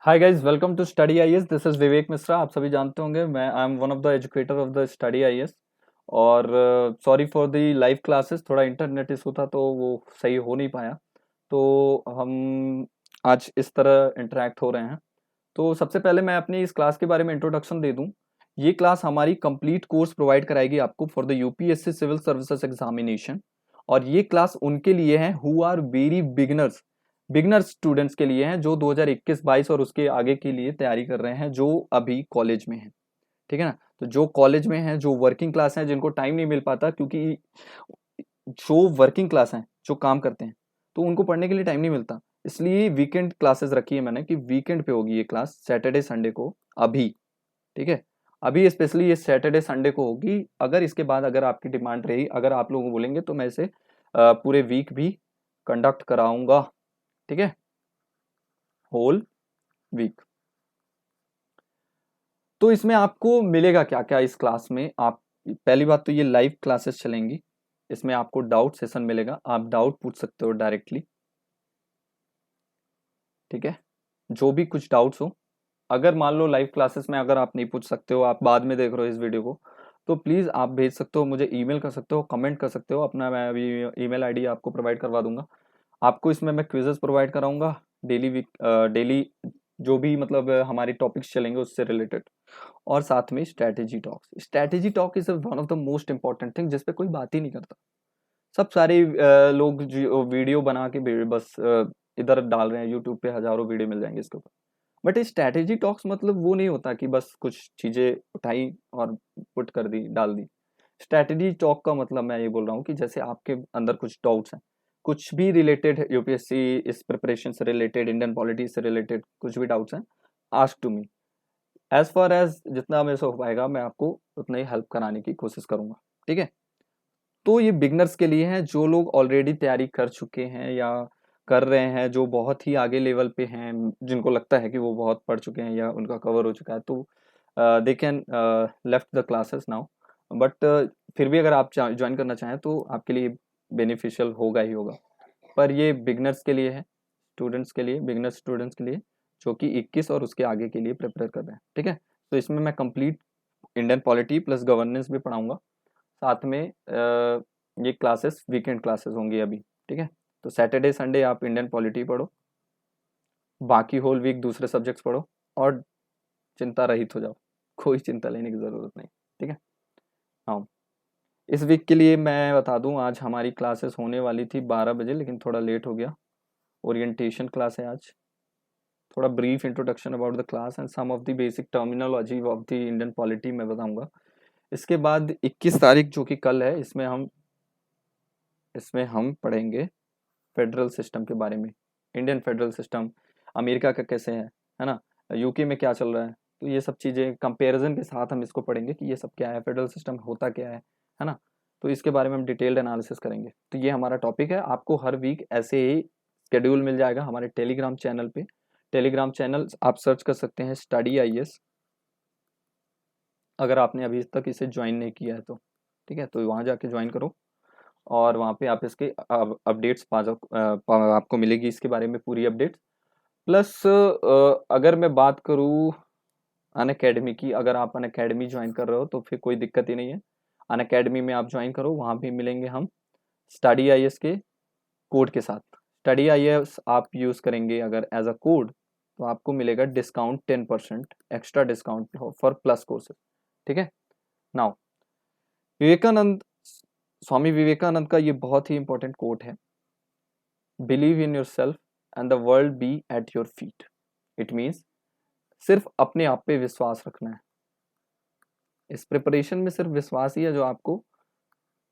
Hi guys, welcome to study IAS. This is Vivek Mishra. आप सभी जानते होंगे मैं I am one of the educator of the study IAS. और sorry for the live classes, थोड़ा internet issue था तो वो सही हो नहीं पाया। तो हम आज इस तरह इंटरेक्ट हो रहे हैं। तो सबसे पहले मैं अपनी इस क्लास के बारे में इंट्रोडक्शन दे दूं। ये क्लास हमारी कंप्लीट कोर्स प्रोवाइड कराएगी आपको for the UPSC civil services examination. और ये क्लास उनके लिए है who are very beginner students के लिए है, जो 2021-22 और उसके आगे के लिए तैयारी कर रहे हैं, जो अभी कॉलेज में है। ठीक है ना। तो जो कॉलेज में है, जो वर्किंग क्लास है, जिनको टाइम नहीं मिल पाता, क्योंकि जो वर्किंग क्लास हैं, जो काम करते हैं, तो उनको पढ़ने के लिए टाइम नहीं मिलता। इसलिए वीकेंड क्लासेस रखी है मैंने कि वीकेंड पे होगी ये क्लास, सैटरडे संडे को अभी। ठीक है। अभी स्पेशली ये सैटरडे संडे को होगी। अगर इसके बाद अगर आपकी डिमांड रही, अगर आप लोग बोलेंगे, तो मैं इसे पूरे वीक भी कंडक्ट कराऊंगा। ठीक है, होल वीक। तो इसमें आपको मिलेगा क्या क्या इस क्लास में? आप पहली बात तो ये लाइव क्लासेस चलेंगी। इसमें आपको डाउट सेशन मिलेगा, आप डाउट पूछ सकते हो डायरेक्टली। ठीक है, जो भी कुछ डाउट्स हो। अगर मान लो लाइव क्लासेस में अगर आप नहीं पूछ सकते हो, आप बाद में देख रहे हो इस वीडियो को, तो प्लीज़ आप भेज सकते हो, मुझे ईमेल कर सकते हो, कमेंट कर सकते हो अपना। मैं अभी ईमेल आईडी आपको प्रोवाइड करवा दूंगा। आपको इसमें मैं क्विजेस प्रोवाइड कराऊंगा डेली, जो भी मतलब हमारे टॉपिक्स चलेंगे उससे रिलेटेड। और साथ में strategy talk is one of the most important thing, जिस पे कोई बात ही नहीं करता। सब सारे लोग जो वीडियो बना के बस इधर डाल रहे हैं। यूट्यूब पे हजारों वीडियो मिल जाएंगे इसके ऊपर। बट स्ट्रैटेजी टॉक्स मतलब वो नहीं होता कि बस कुछ चीजें उठाई और पुट कर दी, डाल दी। स्ट्रैटेजी टॉक का मतलब मैं ये बोल रहा हूँ कि जैसे आपके अंदर कुछ डाउट्स हैं, कुछ भी रिलेटेड यूपीएससी इस प्रिपरेशन से रिलेटेड, इंडियन पॉलिटी से रिलेटेड कुछ भी डाउट्स हैं, ask to me. As far as जितना मेरे से हो पाएगा मैं आपको उतना ही हेल्प कराने की कोशिश करूंगा। ठीक है। तो ये बिगनर्स के लिए है, जो लोग ऑलरेडी तैयारी कर चुके हैं या कर रहे हैं, जो बहुत ही आगे लेवल पे हैं, जिनको लगता है कि वो बहुत पढ़ चुके हैं या उनका कवर हो चुका है, तो they can left the classes now. But फिर भी अगर आप ज्वाइन करना चाहें तो आपके लिए बेनिफिशियल होगा ही होगा। पर ये बिगनर्स के लिए है, स्टूडेंट्स के लिए, बिगनर स्टूडेंट्स के लिए, जो कि 21 और उसके आगे के लिए प्रिपेयर कर रहे हैं। ठीक है। तो इसमें मैं complete Indian polity plus governance भी पढ़ाऊंगा। साथ में ये क्लासेस वीकेंड क्लासेस होंगी अभी। ठीक है। तो सैटरडे संडे आप इंडियन पॉलिटी पढ़ो, बाकी होल वीक दूसरे सब्जेक्ट्स पढ़ो, और चिंता रहित हो जाओ। कोई चिंता लेने की ज़रूरत नहीं। ठीक है। हाँ, इस वीक के लिए मैं बता दूं, आज हमारी क्लासेस होने वाली थी 12 बजे, लेकिन थोड़ा लेट हो गया। ओरिएंटेशन क्लास है आज। थोड़ा brief introduction about the class and some of the basic terminology of the Indian polity मैं बताऊंगा। इसके बाद 21 तारीख जो कि कल है, इसमें हम पढ़ेंगे फेडरल सिस्टम के बारे में। इंडियन फेडरल सिस्टम अमेरिका का कैसे है ना, यूके में क्या चल रहा है। तो ये सब चीज़ें कंपैरिजन के साथ हम इसको पढ़ेंगे कि ये सब क्या है, फेडरल सिस्टम होता क्या है ना। तो इसके बारे में हम डिटेल्ड एनालिसिस करेंगे। तो ये हमारा टॉपिक है। आपको हर वीक ऐसे ही शेड्यूल मिल जाएगा हमारे टेलीग्राम चैनल पे। टेलीग्राम चैनल आप सर्च कर सकते हैं स्टडी आईएएस, अगर आपने अभी तक इसे ज्वाइन नहीं किया है तो। ठीक है, तो वहाँ जाके ज्वाइन करो, और वहाँ पे आप इसके अपडेट्स पा जाओ, आपको मिलेगी इसके बारे में पूरी अपडेट। प्लस अगर मैं बात करूँ अन अकेडमी की, अगर आप अन अकेडमी ज्वाइन कर रहे हो तो फिर कोई दिक्कत ही नहीं है। अन अकेडमी में आप ज्वाइन करो, वहाँ भी मिलेंगे हम स्टडी आईएएस के कोड के साथ। स्टडी आईएएस आप यूज़ करेंगे अगर एज अ कोड, तो आपको मिलेगा discount 10% extra discount for plus courses. ठीक है। नाउ, विवेकानंद, स्वामी विवेकानंद का ये बहुत ही इंपॉर्टेंट कोट है। Believe in yourself and the world be at your feet. It means सिर्फ अपने आप पे विश्वास रखना है। इस प्रिपरेशन में सिर्फ विश्वास ही है जो आपको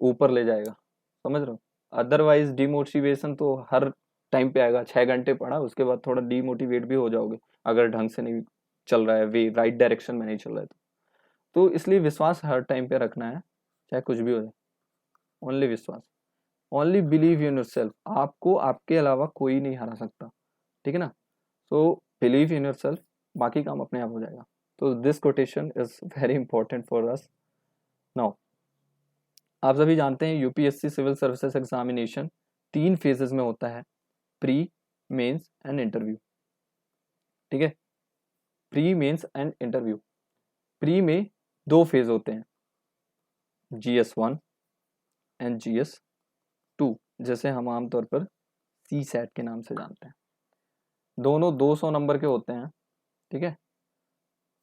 ऊपर ले जाएगा। समझ रहे हो? अदरवाइज डिमोटिवेशन तो हर टाइम पे आएगा। 6 घंटे पढ़ा, उसके बाद थोड़ा डीमोटिवेट भी हो जाओगे, अगर ढंग से नहीं चल रहा है, वे राइट डायरेक्शन में नहीं चल रहा है तो इसलिए विश्वास हर टाइम पे रखना है, चाहे कुछ भी हो जाए। ओनली विश्वास, only believe in your self. आपको आपके अलावा कोई नहीं हरा सकता। ठीक है ना। So believe in yourself, बाकी काम अपने आप हो जाएगा। तो this quotation is very important for us now. आप सभी जानते हैं UPSC civil services examination 3 phases में होता है, प्री, मेंस एंड इंटरव्यू। ठीक है। Pre mains and interview. Pre में 2 फेज होते हैं, GS1 एंड GS2, जैसे हम आमतौर पर सी सेट के नाम से जानते हैं। दोनों 200 नंबर के होते हैं, ठीक है।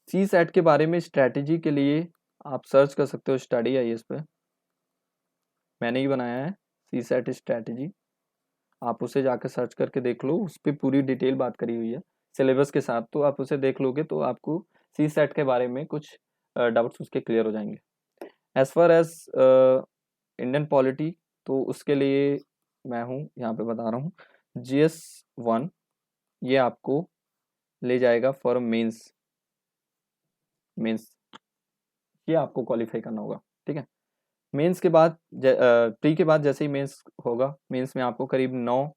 सी सेट के बारे में स्ट्रैटेजी के लिए आप सर्च कर सकते हो स्टडी IAS पे, मैंने ही बनाया है सी सेट स्ट्रैटेजी, आप उसे जाकर सर्च करके देख लो, उस पर पूरी डिटेल बात करी हुई है सिलेबस के साथ, तो आप उसे देख लोगे तो आपको सी सेट के बारे में कुछ डाउट्स उसके क्लियर हो जाएंगे। As far as Indian polity, तो उसके लिए मैं हूँ यहाँ पे बता रहा हूँ, GS1 ये आपको ले जाएगा फॉर मेंस, ये आपको क्वालिफाई करना होगा, ठीक है। मेंस के बाद प्री के बाद जैसे ही मेंस होगा, मेंस में आपको करीब 9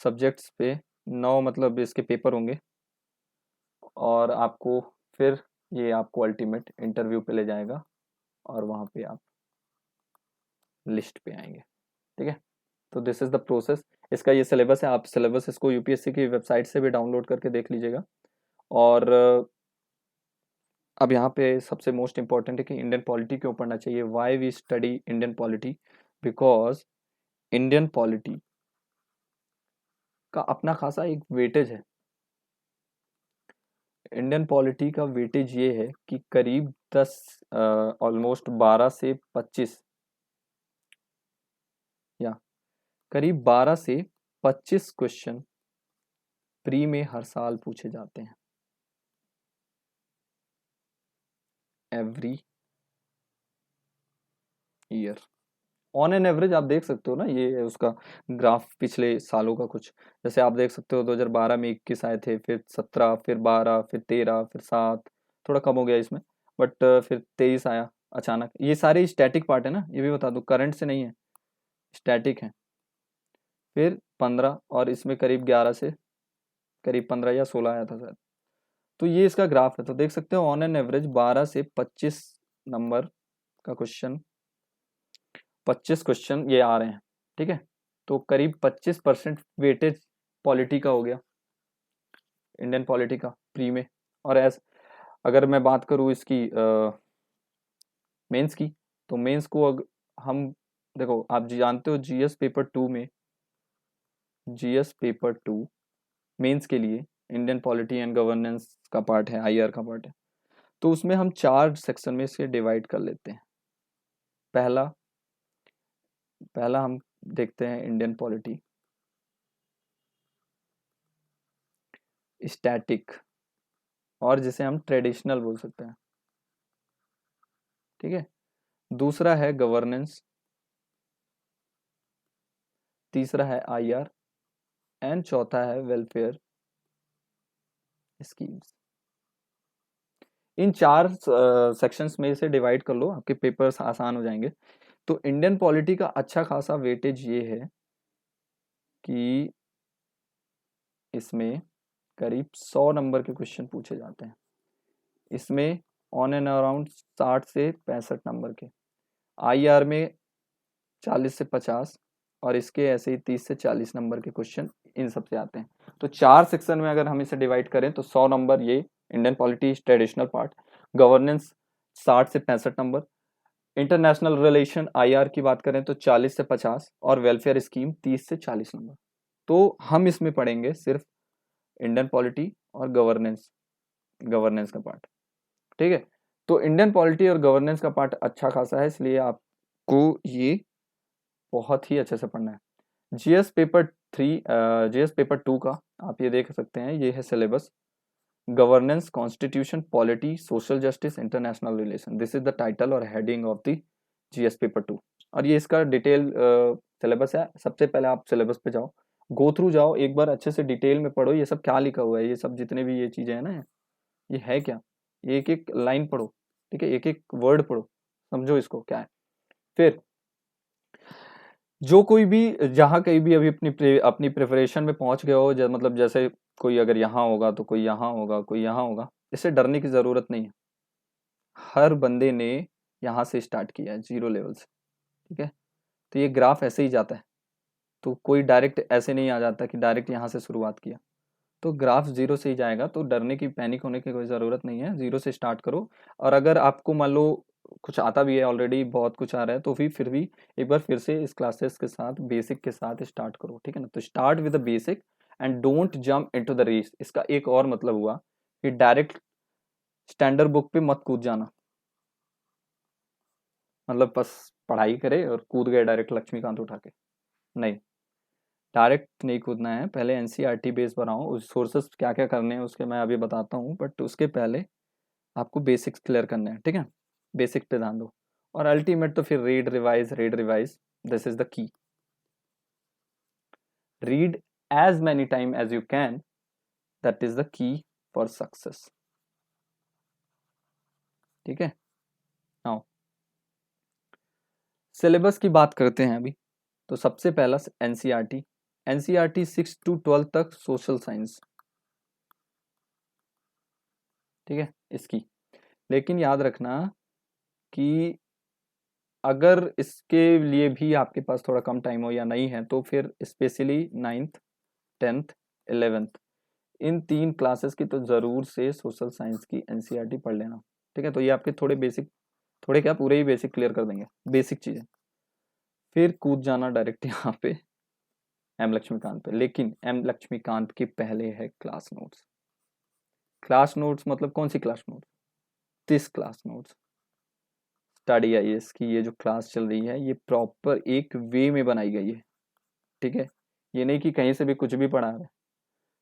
सब्जेक्ट्स पे 9 मतलब इसके पेपर होंगे, और आपको फिर ये आपको अल्टीमेट इंटरव्यू पे ले जाएगा, और वहाँ पे आप लिस्ट पे आएंगे, ठीक है। तो दिस इज़ द प्रोसेस, इसका ये सिलेबस है, आप सिलेबस इसको UPSC की वेबसाइट से भी डाउनलोड करके देख लीजिएगा। और अब यहाँ पे सबसे मोस्ट इम्पॉर्टेंट है कि इंडियन पॉलिटी क्यों पढ़ना चाहिए, why we study Indian polity, because Indian polity का अपना खासा एक वेटेज है। इंडियन पॉलिटी का वेटेज ये है कि करीब 10 ऑलमोस्ट 12 से 25 या करीब 12 से 25 क्वेश्चन प्री में हर साल पूछे जाते हैं, every year on an average. आप देख सकते हो ना, ये है उसका ग्राफ पिछले सालों का कुछ, जैसे आप देख सकते हो 2012 में 21 आए थे, फिर 17, फिर 12, फिर 13, फिर 7, थोड़ा कम हो गया इसमें, बट फिर 23 आया अचानक। ये सारे स्टैटिक पार्ट है ना, ये भी बता दूं, करंट से नहीं है, स्टैटिक है। फिर 15, और इसमें करीब 11 से करीब 15 या 16 आया था शायद। तो ये इसका ग्राफ है, तो देख सकते हो ऑन एन एवरेज 12 से 25 नंबर का क्वेश्चन, 25 क्वेश्चन ये आ रहे हैं, ठीक है। तो करीब 25% वेटेज पॉलिटी का हो गया, इंडियन पॉलिटी का प्री में। और अगर मैं बात करूँ इसकी मेंस की, तो मेंस को हम देखो, आप जानते हो GS पेपर 2 मेंस के लिए इंडियन पॉलिटी एंड गवर्नेंस का पार्ट है, IR का पार्ट है। तो उसमें हम 4 सेक्शन में से डिवाइड कर लेते हैं। पहला पहला हम देखते हैं इंडियन पॉलिटी स्टैटिक, और जिसे हम ट्रेडिशनल बोल सकते हैं, ठीक है। दूसरा है गवर्नेंस, तीसरा है IR, एंड चौथा है वेलफेयर स्कीम्स। इन 4 सेक्शंस में से डिवाइड कर लो, आपके पेपर्स आसान हो जाएंगे। तो इंडियन पॉलिटी का अच्छा खासा वेटेज ये है कि इसमें करीब 100 नंबर के क्वेश्चन पूछे जाते हैं, इसमें ऑन एंड अराउंड 60 से 65 नंबर के, IR में 40 से 50, और इसके ऐसे ही 30 से 40 नंबर के क्वेश्चन इन सब से आते हैं। तो 4 सेक्शन में अगर हम इसे डिवाइड करें तो 100 नंबर ये Indian polity traditional part, governance 60 से 65 नंबर, इंटरनेशनल रिलेशन IR की बात करें तो 40 से 50, और वेलफेयर स्कीम 30 से 40 नंबर। तो हम इसमें पढ़ेंगे सिर्फ इंडियन पॉलिटी और गवर्नेंस का पार्ट, ठीक है। तो इंडियन पॉलिटी और गवर्नेंस का पार्ट अच्छा खासा है, इसलिए आपको ये बहुत ही अच्छे से पढ़ना है। GS पेपर 3 GS पेपर 2 का आप ये देख सकते हैं, ये है syllabus, governance, constitution, polity, social justice, international relation, this is the title और heading of the GS paper 2। और ये इसका डिटेल सिलेबस है। सबसे पहले आप सिलेबस पे जाओ, गो थ्रू जाओ, एक बार अच्छे से डिटेल में पढ़ो ये सब क्या लिखा हुआ है, ये सब जितने भी ये चीज़ें हैं ना, ये है क्या, ये एक एक लाइन पढ़ो, ठीक है, एक एक वर्ड पढ़ो, समझो इसको क्या है। फिर जो कोई भी जहाँ कहीं भी अभी अपनी प्रिपरेशन में पहुंच गए हो, मतलब जैसे कोई अगर यहाँ होगा तो कोई यहाँ होगा, कोई यहाँ होगा, इससे डरने की ज़रूरत नहीं है। हर बंदे ने यहाँ से स्टार्ट किया है, 0 लेवल से, ठीक है। तो ये ग्राफ ऐसे ही जाता है, तो कोई डायरेक्ट ऐसे नहीं आ जाता कि डायरेक्ट यहाँ से शुरुआत किया। तो ग्राफ 0 से ही जाएगा, तो डरने की, पैनिक होने की कोई ज़रूरत नहीं है। 0 से स्टार्ट करो, और अगर आपको मान लो कुछ आता भी है, ऑलरेडी बहुत कुछ आ रहा है, तो फिर भी एक बार फिर से इस क्लासेस के साथ, बेसिक के साथ स्टार्ट करो, ठीक है ना। तो start with the basic and don't jump into the race. इसका एक और मतलब हुआ कि डायरेक्ट स्टैंडर्ड बुक पे मत कूद जाना, मतलब बस पढ़ाई करे और कूद गए डायरेक्ट लक्ष्मीकांत उठा के, नहीं, डायरेक्ट नहीं कूदना है। पहले एनसीईआरटी बेस बनाओ, उस सोर्सेस क्या क्या करने हैं उसके मैं अभी बताता हूँ, बट उसके पहले आपको बेसिक्स क्लियर करने हैं, ठीक है। बेसिक पे ध्यान दो, और अल्टीमेट तो फिर read revise, this is the key. Read as many time as you can, that is the key for success, ठीक है। नाउ सिलेबस की बात करते हैं अभी। तो सबसे पहला एनसीईआरटी, एनसीईआरटी 6 to 12 तक सोशल साइंस, ठीक है इसकी। लेकिन याद रखना कि अगर इसके लिए भी आपके पास थोड़ा कम टाइम हो या नहीं है, तो फिर स्पेशली 9th 10th 11th, इन 3 क्लासेस की तो ज़रूर से सोशल साइंस की एनसीईआरटी पढ़ लेना, ठीक है। तो ये आपके थोड़े बेसिक, थोड़े क्या पूरे ही बेसिक क्लियर कर देंगे, बेसिक चीज़ें। फिर कूद जाना डायरेक्ट यहाँ पे एम लक्ष्मीकांत पे, लेकिन एम लक्ष्मीकांत के पहले है क्लास नोट्स। क्लास नोट्स मतलब कौन सी class notes? This class notes. Study IAS की ये जो क्लास चल रही है, ये प्रॉपर एक वे में बनाई गई है, ठीक है। ये नहीं कि कहीं से भी कुछ भी पढ़ा रहे।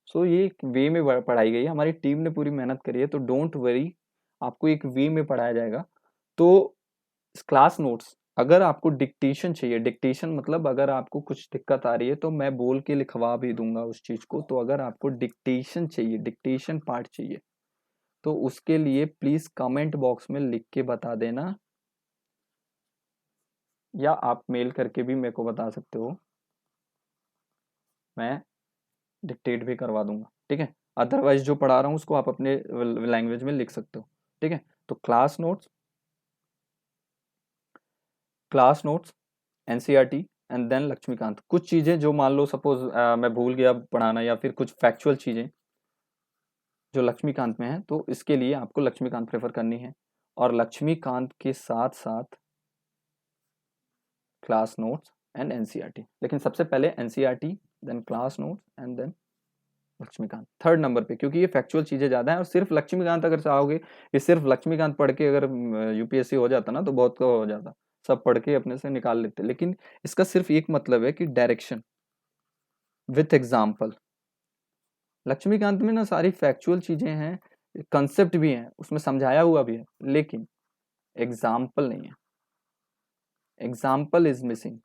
सो ये एक वे में पढ़ाई गई है, हमारी टीम ने पूरी मेहनत करी है, तो डोंट वरी, आपको एक वे में पढ़ाया जाएगा। तो क्लास नोट्स, अगर आपको डिक्टेशन चाहिए, डिक्टेशन मतलब अगर आपको कुछ दिक्कत आ रही है तो मैं बोल के लिखवा भी दूंगा उस चीज को। तो अगर आपको डिक्टेशन चाहिए, डिक्टेशन पार्ट चाहिए, तो उसके लिए प्लीज कमेंट बॉक्स में लिख के बता देना, या आप मेल करके भी मेरे को बता सकते हो, मैं डिक्टेट भी करवा दूंगा, ठीक है। अदरवाइज जो पढ़ा रहा हूँ उसको आप अपने लैंग्वेज में लिख सकते हो, ठीक है। तो class notes NCERT and then Laxmikanth. कुछ चीजें जो मान लो सपोज मैं भूल गया पढ़ाना, या फिर कुछ फैक्चुअल चीजें जो लक्ष्मीकांत में है, तो इसके लिए आपको लक्ष्मीकांत प्रेफर करनी है, और लक्ष्मीकांत के साथ साथ क्लास नोट्स एंड एनसीईआरटी। लेकिन सबसे पहले NCERT, then class notes and then Laxmikanth third number पे, क्योंकि ये फैक्चुअल चीजें ज्यादा है। और सिर्फ लक्ष्मीकांत अगर चाहोगे कि सिर्फ लक्ष्मीकांत पढ़ के अगर यूपीएससी हो जाता ना, तो बहुत हो जाता, सब पढ़ के अपने से निकाल लेते। लेकिन इसका सिर्फ एक मतलब है कि डायरेक्शन विथ एग्जाम्पल। लक्ष्मीकांत में ना सारी फैक्चुअल चीजें हैं, कंसेप्ट भी हैं, उसमें समझाया हुआ भी है, लेकिन एग्जाम्पल नहीं है, एग्जाम्पल इज मिसिंग।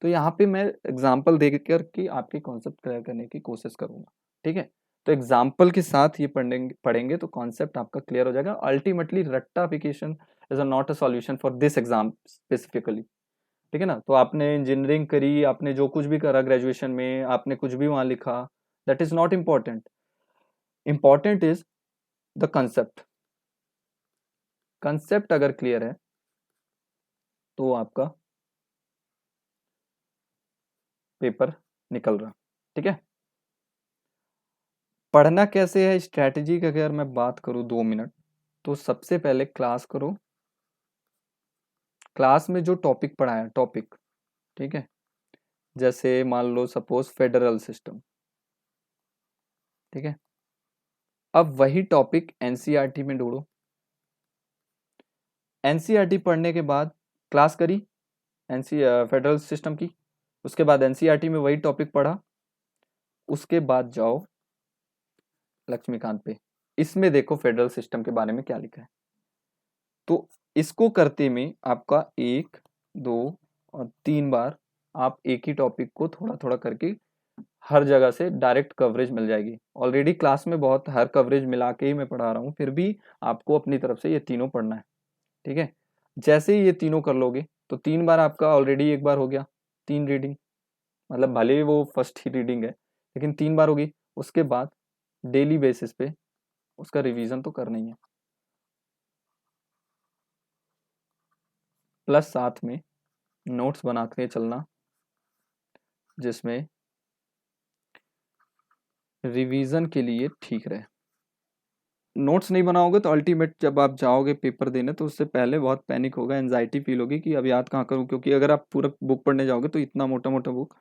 तो यहाँ पे मैं एग्जाम्पल दे करके आपके कॉन्सेप्ट क्लियर करने की कोशिश करूंगा, ठीक है। तो एग्जाम्पल के साथ ये पढ़ेंगे तो कॉन्सेप्ट आपका क्लियर हो जाएगा। अल्टीमेटली रट्टाफिकेशन is a not a solution for this exam specifically, ठीक है ना। तो आपने इंजीनियरिंग करी, आपने जो कुछ भी करा ग्रेजुएशन में, आपने कुछ भी वहां लिखा, that is not important. Important is the concept. Concept अगर क्लियर है तो आपका पेपर निकल रहा, ठीक है। पढ़ना कैसे है, स्ट्रैटेजी की अगर मैं बात करूं 2 मिनट, तो सबसे पहले क्लास करो। क्लास में जो टॉपिक पढ़ा है, टॉपिक, ठीक है, जैसे मान लो सपोज फेडरल सिस्टम, ठीक है। अब वही टॉपिक एनसीईआरटी में ढूंढो। एनसीईआरटी पढ़ने के बाद क्लास करी एनसी फेडरल सिस्टम की, उसके बाद एनसीईआरटी में वही टॉपिक पढ़ा, उसके बाद जाओ लक्ष्मीकांत पे, इसमें देखो फेडरल सिस्टम के बारे में क्या लिखा है। तो इसको करते में आपका 1 2 और 3 बार आप एक ही टॉपिक को थोड़ा थोड़ा करके हर जगह से डायरेक्ट कवरेज मिल जाएगी। ऑलरेडी क्लास में बहुत हर कवरेज मिला के ही मैं पढ़ा रहा हूँ, फिर भी आपको अपनी तरफ से ये तीनों पढ़ना है, ठीक है। जैसे ही ये तीनों कर लोगे तो 3 बार आपका ऑलरेडी एक बार हो गया, 3 रीडिंग, मतलब भले ही वो फर्स्ट ही रीडिंग है, लेकिन 3 बार होगी। उसके बाद डेली बेसिस पे उसका रिवीजन तो करना ही है, प्लस साथ में नोट्स बना के चलना, जिसमें रिवीजन के लिए ठीक रहे। नोट्स नहीं बनाओगे तो अल्टीमेट जब आप जाओगे पेपर देने तो उससे पहले बहुत पैनिक होगा, एंजाइटी फील होगी कि अब याद कहाँ करूँ, क्योंकि अगर आप पूरा बुक पढ़ने जाओगे तो इतना मोटा मोटा बुक,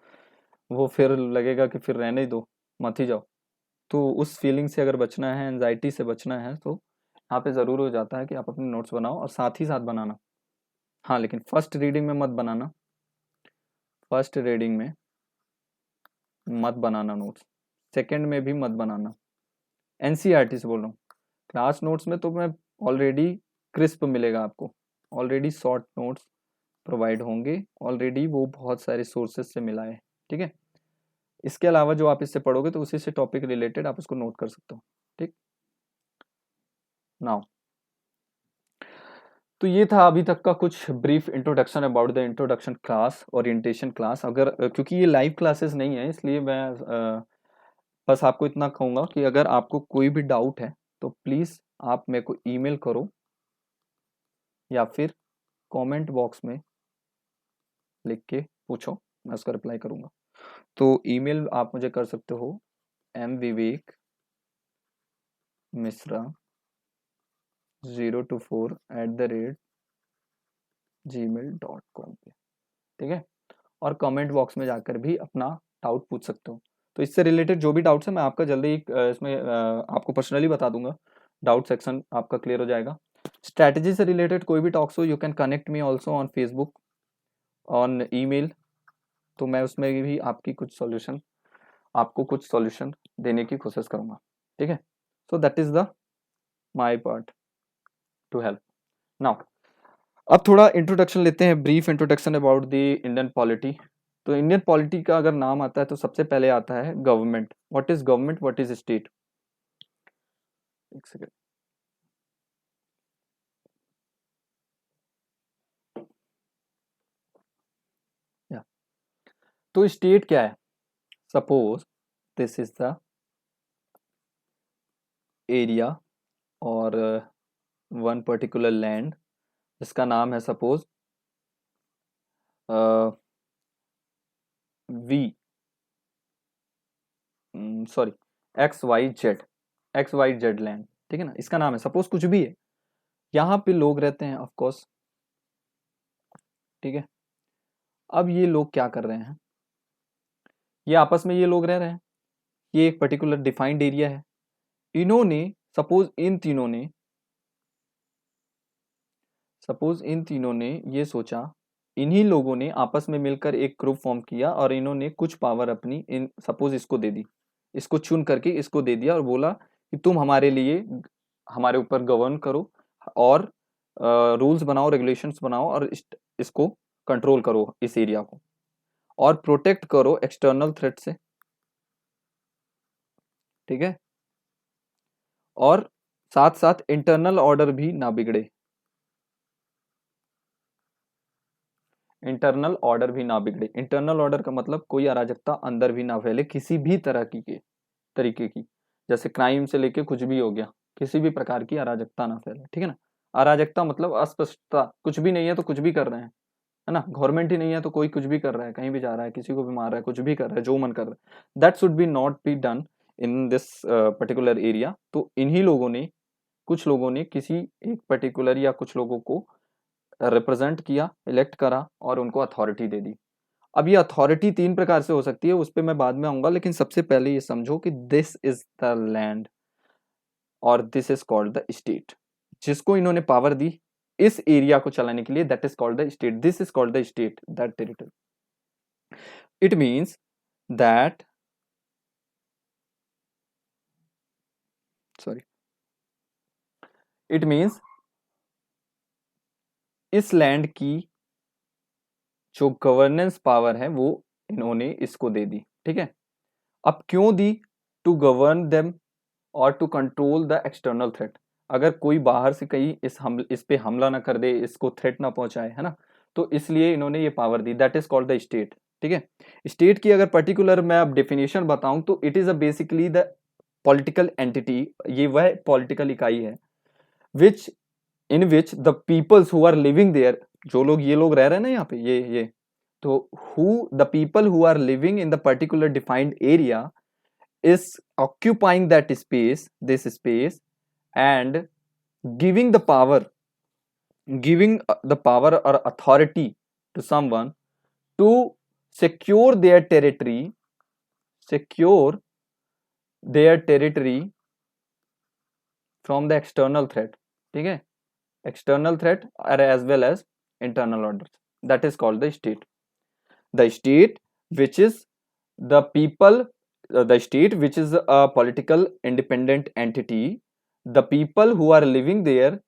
वो फिर लगेगा कि फिर रहने ही दो, मत ही जाओ। तो उस फीलिंग से अगर बचना है, एंजाइटी से बचना है, तो यहाँ पे ज़रूर हो जाता है कि आप अपने नोट्स बनाओ और साथ ही साथ बनाना। हाँ, लेकिन फर्स्ट रीडिंग में मत बनाना, फर्स्ट रीडिंग में मत बनाना नोट्स, सेकंड में भी मत बनाना। एनसीईआरटी से बोल रहा हूँ। क्लास नोट्स में तो मैं ऑलरेडी क्रिस्प मिलेगा आपको, ऑलरेडी शॉर्ट नोट्स प्रोवाइड होंगे, ऑलरेडी वो बहुत सारे सोर्सेज से मिला है, ठीक है। इसके अलावा जो आप इससे पढ़ोगे तो उसी से टॉपिक रिलेटेड आप उसको नोट कर सकते हो, ठीक। नाउ तो ये था अभी तक का कुछ brief introduction about the introduction class, orientation class. अगर क्योंकि ये लाइव क्लासेस नहीं है इसलिए मैं बस आपको इतना कहूँगा कि अगर आपको कोई भी डाउट है तो प्लीज़ आप मेरे को ईमेल करो या फिर कमेंट बॉक्स में लिख के पूछो, मैं उसका रिप्लाई करूँगा। तो ईमेल आप मुझे कर सकते हो mvivekmisra024@gmail.com पे, ठीक है। और कमेंट बॉक्स में जाकर भी अपना डाउट पूछ सकते हो। तो इससे रिलेटेड जो भी डाउट्स है मैं आपका जल्दी ही इसमें आपको पर्सनली बता दूंगा, डाउट सेक्शन आपका क्लियर हो जाएगा। स्ट्रैटेजी से रिलेटेड कोई भी टॉक्स हो, you can connect me also on Facebook, on email, तो मैं उसमें भी आपको कुछ सॉल्यूशन देने की कोशिश करूंगा, ठीक है। सो that is the my part two help. Now अब थोड़ा इंट्रोडक्शन लेते हैं, brief introduction about the Indian polity. तो इंडियन पॉलिटी का अगर नाम आता है तो सबसे पहले आता है government. What is government, what is state? एक सेकेंड। या तो स्टेट क्या है? Suppose this is the area और वन पर्टिकुलर लैंड, इसका नाम है suppose we sorry X Y Z land, ठीक है ना। इसका नाम है सपोज कुछ भी है, यहाँ पे लोग रहते हैं ऑफ कोर्स, ठीक है। अब ये लोग क्या कर रहे हैं, ये आपस में ये लोग रह रहे हैं, ये एक पर्टिकुलर डिफाइंड एरिया है। इन्होंने सपोज इन तीनों ने ये सोचा, इन्हीं लोगों ने आपस में मिलकर एक ग्रुप फॉर्म किया और इन्होंने कुछ पावर अपनी इन सपोज इसको दे दी, इसको चुन करके इसको दे दिया और बोला कि तुम हमारे लिए हमारे ऊपर गवर्न करो और रूल्स बनाओ, रेगुलेशंस बनाओ और इसको कंट्रोल करो, इस एरिया को, और प्रोटेक्ट करो एक्सटर्नल थ्रेट से, ठीक है। और साथ साथ इंटरनल ऑर्डर भी ना बिगड़े, इंटरनल ऑर्डर भी ना बिगड़े। इंटरनल ऑर्डर का मतलब कोई अराजकता अंदर भी ना फैले किसी भी तरह की के तरीके की, जैसे क्राइम से लेके कुछ भी हो गया, किसी भी प्रकार की अराजकता ना फैले, ठीक है ना। अराजकता मतलब अस्पष्टता, कुछ भी नहीं है तो कुछ भी कर रहे हैं, है ना। गवर्नमेंट ही नहीं है तो कोई कुछ भी कर रहा है, कहीं भी जा रहा है, किसी को भी मार रहा है, कुछ भी कर रहा है, जो मन कर रहा है, that should be not be done in this particular area. तो इन्हीं लोगों ने, कुछ लोगों ने किसी एक पर्टिकुलर या कुछ लोगों को रिप्रेजेंट किया, इलेक्ट करा और उनको अथॉरिटी दे दी। अब ये अथॉरिटी तीन प्रकार से हो सकती है, उस पर मैं बाद में आऊंगा, लेकिन सबसे पहले ये समझो कि दिस इज द लैंड और this is called the state. जिसको इन्होंने पावर दी इस एरिया को चलाने के लिए, that is called the state, this is called the state, that territory. It means that sorry it means इस लैंड की जो गवर्नेंस पावर है वो इन्होंने इसको दे दी, ठीक है। अब क्यों दी? टू गवर्न देम और to control the external threat. अगर कोई बाहर से कहीं इस पे हमला ना कर दे, इसको थ्रेट ना पहुंचाए, है ना, तो इसलिए इन्होंने ये power the, that is called the state, ठीक है। स्टेट की अगर पर्टिकुलर मैं अब डेफिनेशन बताऊं तो it is a basically the political entity, ये वह पॉलिटिकल इकाई है which in which the peoples who are living there, जो लोग ये लोग रह रहे हैं ना यहाँ पे, ये तो who the people who are living in the particular defined area is occupying that space, this space, and giving the power, or authority to someone to secure their territory, secure their territory from the external threat. ठीक है, external threat as well as internal orders, that is called the state. The state which is the people, the state which is a political independent entity, the people who are living there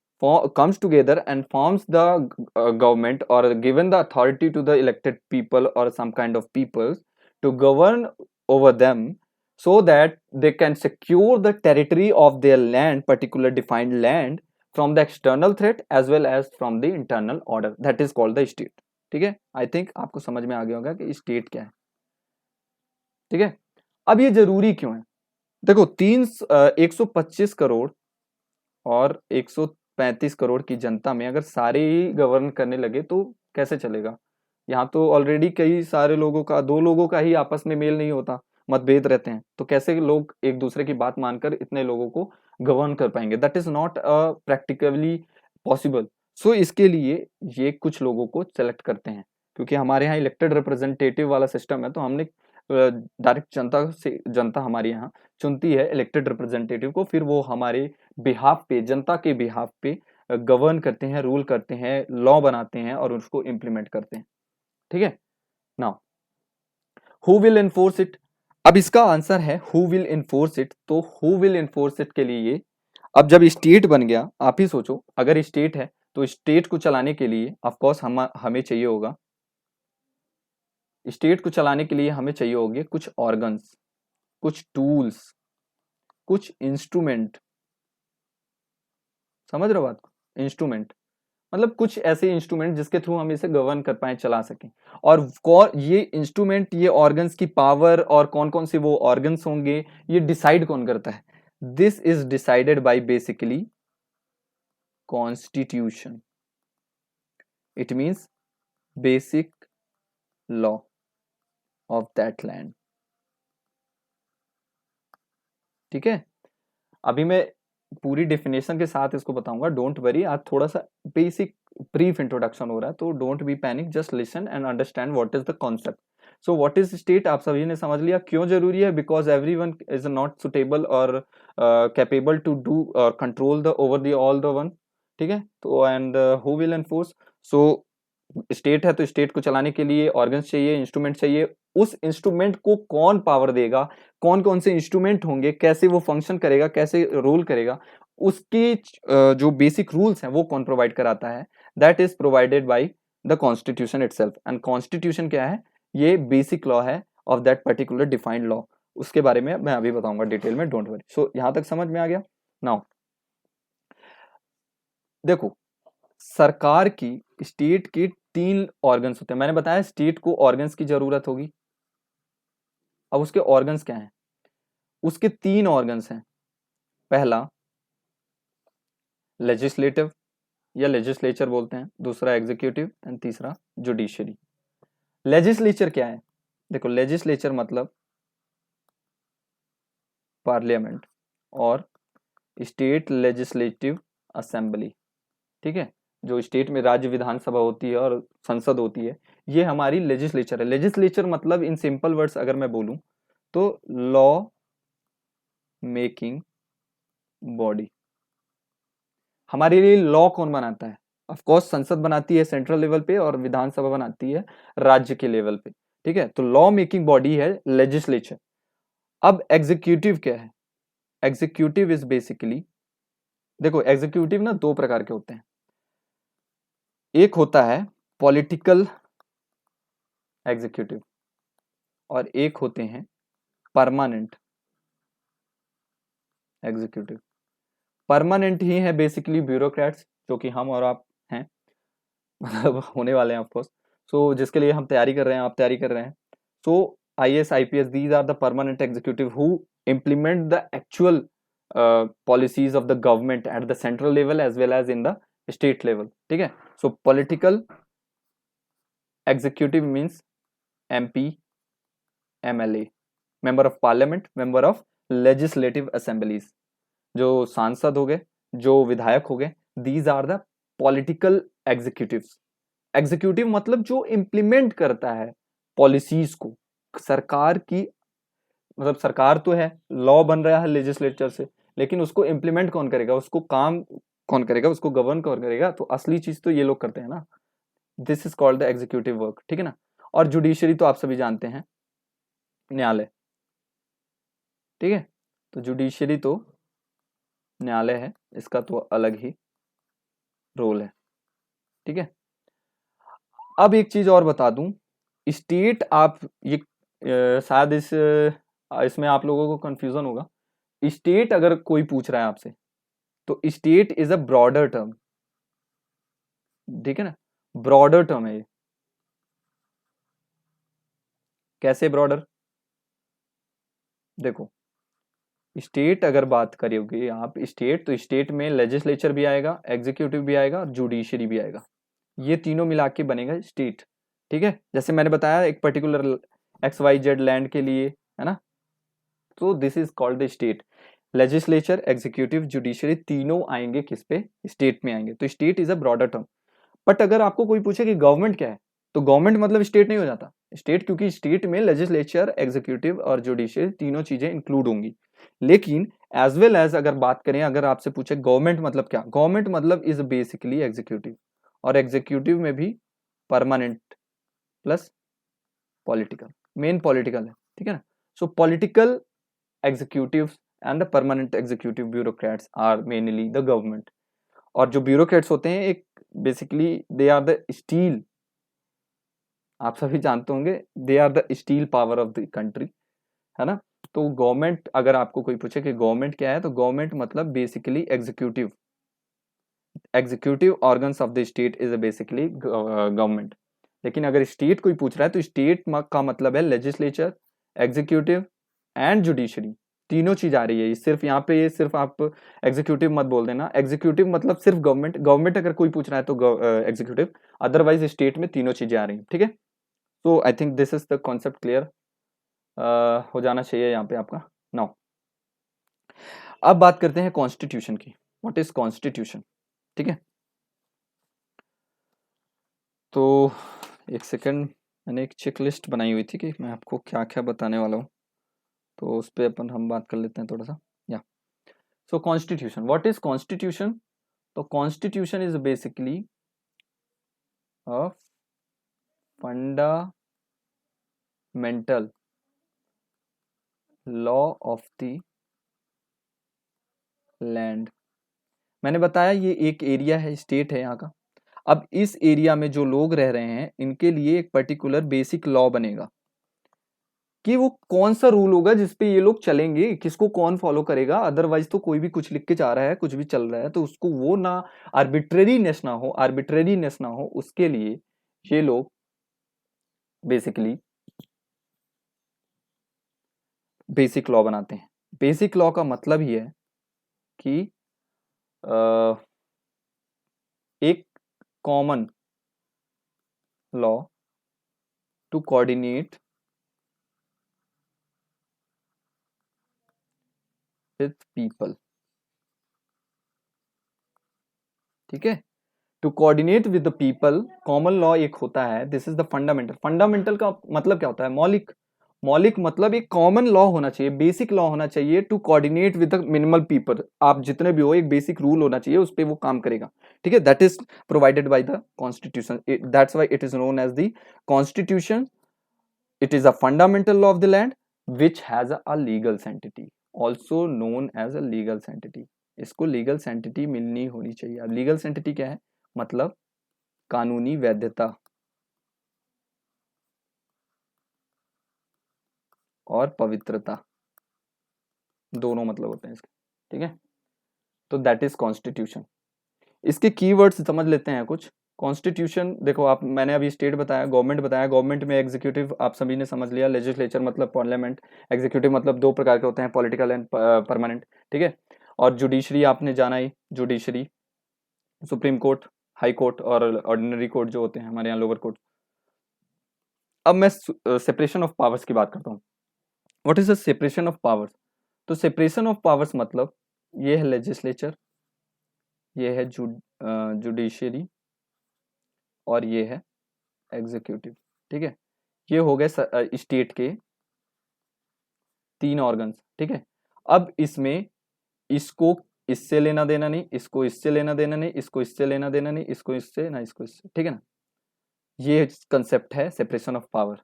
comes together and forms the government, or given the authority to the elected people or some kind of peoples to govern over them, so that they can secure the territory of their land, particular defined land, from the external threat as well as from the internal order, that is called the state. ठीक है, I think आपको समझ में आ गया होगा कि state क्या है। ठीक है, अब ये जरूरी क्यों है? देखो 125 करोड़ और 135 करोड़ की जनता में अगर सारे ही गवर्न करने लगे तो कैसे चलेगा? यहाँ तो ऑलरेडी कई सारे लोगों का, दो लोगों का ही आपस में मेल नहीं होता, मतभेद रहते हैं, तो कैसे लोग एक दूसरे की बात मानकर इतने लोगों को गवर्न कर पाएंगे? That is not practically possible. So इसके लिए ये कुछ लोगों को सेलेक्ट करते हैं, क्योंकि हमारे यहाँ इलेक्टेड रिप्रेजेंटेटिव वाला सिस्टम है, तो हमने डायरेक्ट जनता से, जनता हमारे यहाँ चुनती है इलेक्टेड रिप्रेजेंटेटिव को, फिर वो हमारे बिहाफ पे, जनता के बिहाफ पे गवर्न करते हैं, रूल करते हैं, लॉ बनाते हैं और उसको इम्प्लीमेंट करते हैं। ठीक है, now who will enforce it? अब इसका आंसर है हु विल एनफोर्स इट। तो हु विल एनफोर्स इट के लिए, अब जब स्टेट बन गया, आप ही सोचो, अगर स्टेट है तो स्टेट को चलाने के लिए ऑफ कोर्स हमें चाहिए होगा, स्टेट को चलाने के लिए हमें चाहिए होंगे कुछ ऑर्गन्स, कुछ टूल्स, कुछ इंस्ट्रूमेंट। समझ रहे हो बात को? इंस्ट्रूमेंट मतलब कुछ ऐसे इंस्ट्रूमेंट जिसके थ्रू हम इसे गवर्न कर पाए, चला सकें। और ये इंस्ट्रूमेंट, ये ऑर्गन्स की पावर और कौन कौन से वो ऑर्गन्स होंगे, ये डिसाइड कौन करता है? This is decided by basically constitution. It means basic law of that land. ठीक है, अभी मैं पूरी डेफिनेशन के साथ इसको बताऊंगा, डोंट वरी। आज थोड़ा सा बेसिक ब्रीफ इंट्रोडक्शन हो रहा है, तो don't be panic, just listen and understand what is the concept. So what is state, आप सभी ने समझ लिया क्यों जरूरी है? Because everyone is not suitable और capable to do control the over the all the one. ठीक है, तो and who will enforce? So state है तो स्टेट को चलाने के लिए ऑर्गन्स चाहिए, इंस्ट्रूमेंट चाहिए। उस इंस्ट्रूमेंट को कौन पावर देगा, कौन कौन से इंस्ट्रूमेंट होंगे, कैसे वो फंक्शन करेगा, कैसे रोल करेगा, उसकी जो बेसिक रूल्स हैं वो कौन प्रोवाइड कराता है? That is provided by the constitution itself. And constitution क्या है? ये बेसिक लॉ है of that particular defined law. उसके बारे में मैं अभी बताऊंगा डिटेल में, डोंट वरी। सो यहां तक समझ में आ गया? नाउ देखो, सरकार की, स्टेट की 3 ऑर्गन्स होते हैं। मैंने बताया स्टेट को ऑर्गन्स की जरूरत होगी। अब उसके ऑर्गन्स क्या हैं? उसके 3 ऑर्गन्स हैं। पहला लेजिस्लेटिव या लेजिस्लेचर बोलते हैं, दूसरा एग्जीक्यूटिव एंड तीसरा जुडिशरी। लेजिस्लेचर क्या है? देखो, लेजिस्लेचर मतलब पार्लियामेंट और स्टेट लेजिस्लेटिव असेंबली। ठीक है, जो स्टेट में राज्य विधानसभा होती है और संसद होती है, ये हमारी लेजिस्लेचर है। लेजिस्लेचर मतलब इन सिंपल वर्ड्स अगर मैं बोलूं तो लॉ मेकिंग बॉडी। हमारे लिए लॉ कौन बनाता है? ऑफ कोर्स संसद बनाती है सेंट्रल लेवल पे और विधानसभा बनाती है राज्य के लेवल पे। ठीक है, तो लॉ मेकिंग बॉडी है लेजिस्लेचर। अब एग्जीक्यूटिव क्या है? एग्जीक्यूटिव इज बेसिकली, देखो एग्जीक्यूटिव ना 2 प्रकार के होते हैं। एक होता है पॉलिटिकल एग्जीक्यूटिव और एक होते हैं परमानेंट एग्जीक्यूटिव। परमानेंट ही है बेसिकली ब्यूरोक्रेट्स, जो कि हम और आप हैं, मतलब होने वाले हैं ऑफ कोर्स। सो जिसके लिए हम तैयारी कर रहे हैं, आप तैयारी कर रहे हैं। So IAS IPS, these are the permanent executive who implement the actual policies of the government at the central level as well as in the state level. ठीक है, so political executive means MP, MLA, member of parliament, member of legislative assemblies, जो सांसद हो गए, जो विधायक हो गए, these are the political executives. Executive मतलब जो इम्प्लीमेंट करता है पॉलिसीज को, सरकार की, मतलब सरकार तो है, लॉ बन रहा है लेजिस्लेचर से, लेकिन उसको इम्प्लीमेंट कौन करेगा, उसको काम कौन करेगा, उसको गवर्न कौन करेगा, तो असली चीज तो ये लोग करते हैं ना। This is called the executive work, ठीक है ना। और जुडिशरी तो आप सभी जानते हैं, न्यायालय, ठीक है। तो जुडिशरी तो न्यायालय है, इसका तो अलग ही रोल है, ठीक है। अब एक चीज और बता दूं, स्टेट, आप ये शायद इसमें आप लोगों को कंफ्यूजन होगा। स्टेट अगर कोई पूछ रहा है आपसे, तो state is a broader term, ठीक है ना, ब्रॉडर टर्म है ये। कैसे ब्रॉडर, देखो, स्टेट अगर बात करोगे आप स्टेट, तो स्टेट में लेजिस्लेचर भी आएगा, एग्जीक्यूटिव भी आएगा और जुडिशरी भी आएगा, ये तीनों मिला के बनेगा स्टेट, ठीक है। जैसे मैंने बताया एक पर्टिकुलर XYZ लैंड के लिए, है ना, तो this is called the state. Legislature, executive, judiciary तीनों आएंगे किस पे, स्टेट में आएंगे, तो state is a broader term. But अगर आपको कोई पूछे कि गवर्नमेंट क्या है, तो गवर्नमेंट मतलब स्टेट नहीं हो जाता स्टेट, क्योंकि स्टेट में लेजिस्लेचर, एग्जीक्यूटिव और जुडिशरी तीनों चीजें इंक्लूड होंगी। लेकिन एज वेल एज अगर बात करें, अगर आपसे पूछे गवर्नमेंट मतलब क्या, गवर्नमेंट मतलब इज बेसिकली एग्जीक्यूटिव, और एग्जीक्यूटिव में भी permanent plus political, main political है, ठीक है ना। So political executive and the permanent executive bureaucrats are mainly the government. और जो ब्यूरोक्रेट्स होते हैं, एक basically they are the steel, आप सभी जानते होंगे, they are the steel power of the country, है ना। तो गवर्नमेंट, अगर आपको कोई पूछे कि गवर्नमेंट क्या है, तो गवर्नमेंट मतलब basically executive, executive organs of the state is basically government. लेकिन अगर स्टेट कोई पूछ रहा है, तो स्टेट का मतलब है लेजिस्लेचर, एग्जीक्यूटिव एंड जुडिशरी, तीनों चीज आ रही है। सिर्फ यहाँ पे, ये सिर्फ आप एग्जीक्यूटिव मत बोल देना, एग्जीक्यूटिव मतलब सिर्फ गवर्नमेंट, गवर्नमेंट अगर कोई पूछ रहा है तो एग्जीक्यूटिव, अदरवाइज स्टेट में तीनों चीजें आ रही हैं, ठीक है। तो I think this is the concept clear हो जाना चाहिए यहाँ पे आपका। नाउ अब बात करते हैं कॉन्स्टिट्यूशन की, व्हाट इज कॉन्स्टिट्यूशन, ठीक है। तो एक सेकंड, मैंने एक चेक लिस्ट बनाई हुई थी कि मैं आपको क्या क्या बताने वाला हूँ, तो उस पर अपन हम बात कर लेते हैं थोड़ा सा, या। सो कॉन्स्टिट्यूशन, व्हाट इज कॉन्स्टिट्यूशन, तो constitution is basically a fundamental law of the land. मैंने बताया ये एक एरिया है, स्टेट है यहाँ का। अब इस एरिया में जो लोग रह रहे हैं, इनके लिए एक पर्टिकुलर बेसिक लॉ बनेगा कि वो कौन सा रूल होगा जिसपे ये लोग चलेंगे, किसको कौन फॉलो करेगा। अदरवाइज तो कोई भी कुछ लिख के जा रहा है, कुछ भी चल रहा है, तो उसको वो ना आर्बिट्रेरीनेस ना हो, आर्बिट्रेरीनेस ना हो, उसके लिए ये लोग बेसिकली बेसिक लॉ बनाते हैं। बेसिक लॉ का मतलब ही है कि एक common law to coordinate with people, ठीक है। To coordinate with the people, common law एक होता है, this is the fundamental. Fundamental का मतलब क्या होता है, मौलिक। मौलिक मतलब एक कॉमन लॉ होना चाहिए, बेसिक लॉ होना चाहिए to coordinate with the minimal people. आप जितने भी हो, एक बेसिक रूल होना चाहिए, उस पर वो काम करेगा, ठीक है। That is provided by the constitution, that's why it is known as the constitution. It is a fundamental law of the land which has a legal entity, also known as a legal entity. इसको legal सेंटिटी मिलनी होनी चाहिए। अब legal सेंटिटी क्या है, मतलब कानूनी वैधता और पवित्रता, दोनों मतलब होते हैं इसके, ठीक है। तो दैट इज कॉन्स्टिट्यूशन। इसके कीवर्ड्स समझ लेते हैं कुछ। कॉन्स्टिट्यूशन देखो, आप, मैंने अभी स्टेट बताया, गवर्नमेंट बताया, गवर्नमेंट में एग्जीक्यूटिव आप सभी ने समझ लिया, लेजिस्लेचर मतलब पार्लियामेंट, एग्जीक्यूटिव मतलब दो प्रकार के होते हैं, पॉलिटिकल एंड परमानेंट, ठीक है। और जुडिशरी आपने जाना ही, judiciary supreme court, high court और ऑर्डिनरी कोर्ट जो होते हैं हमारे यहाँ, लोअर कोर्ट। अब मैं सेपरेशन ऑफ पावर्स की बात करता हूँ। What is the separation of powers? तो सेपरेशन ऑफ पावर्स मतलब ये है लेजिस्लेचर, ये है जुडिशरी और ये है एग्जीक्यूटिव। ठीक है, ये हो गए स्टेट के 3 ऑर्गन्स। ठीक है, अब इसमें इसको इससे लेना देना नहीं, इसको इससे लेना देना नहीं, इसको इससे लेना देना नहीं, इसको इससे ना इसको इससे। ठीक है ना, ये कंसेप्ट है सेपरेशन ऑफ पावर।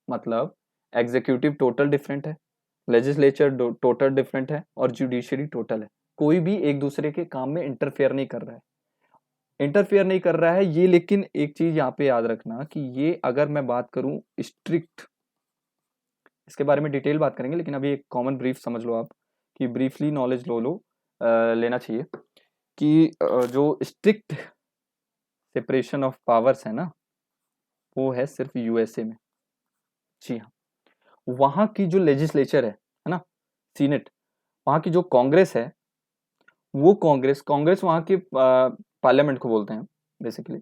मतलब एग्जीक्यूटिव टोटल डिफरेंट है, लेजिस्लेचर टोटल डिफरेंट है और जुडिशरी टोटल है। कोई भी एक दूसरे के काम में इंटरफेयर नहीं कर रहा है, इंटरफेयर नहीं कर रहा है ये। लेकिन एक चीज यहाँ पे याद रखना कि ये अगर मैं बात करूं स्ट्रिक्ट, इसके बारे में डिटेल बात करेंगे, लेकिन अभी एक कॉमन ब्रीफ समझ लो आप कि ब्रीफली नॉलेज लो लेना चाहिए कि जो स्ट्रिक्ट सेपरेशन ऑफ पावर्स है ना, वो है सिर्फ यूएसए में। जी हाँ, वहां की जो लेजिस्लेचर है ना, सीनेट, वहां की जो कांग्रेस है, वो कांग्रेस कांग्रेस वहां के पार्लियामेंट को बोलते हैं बेसिकली।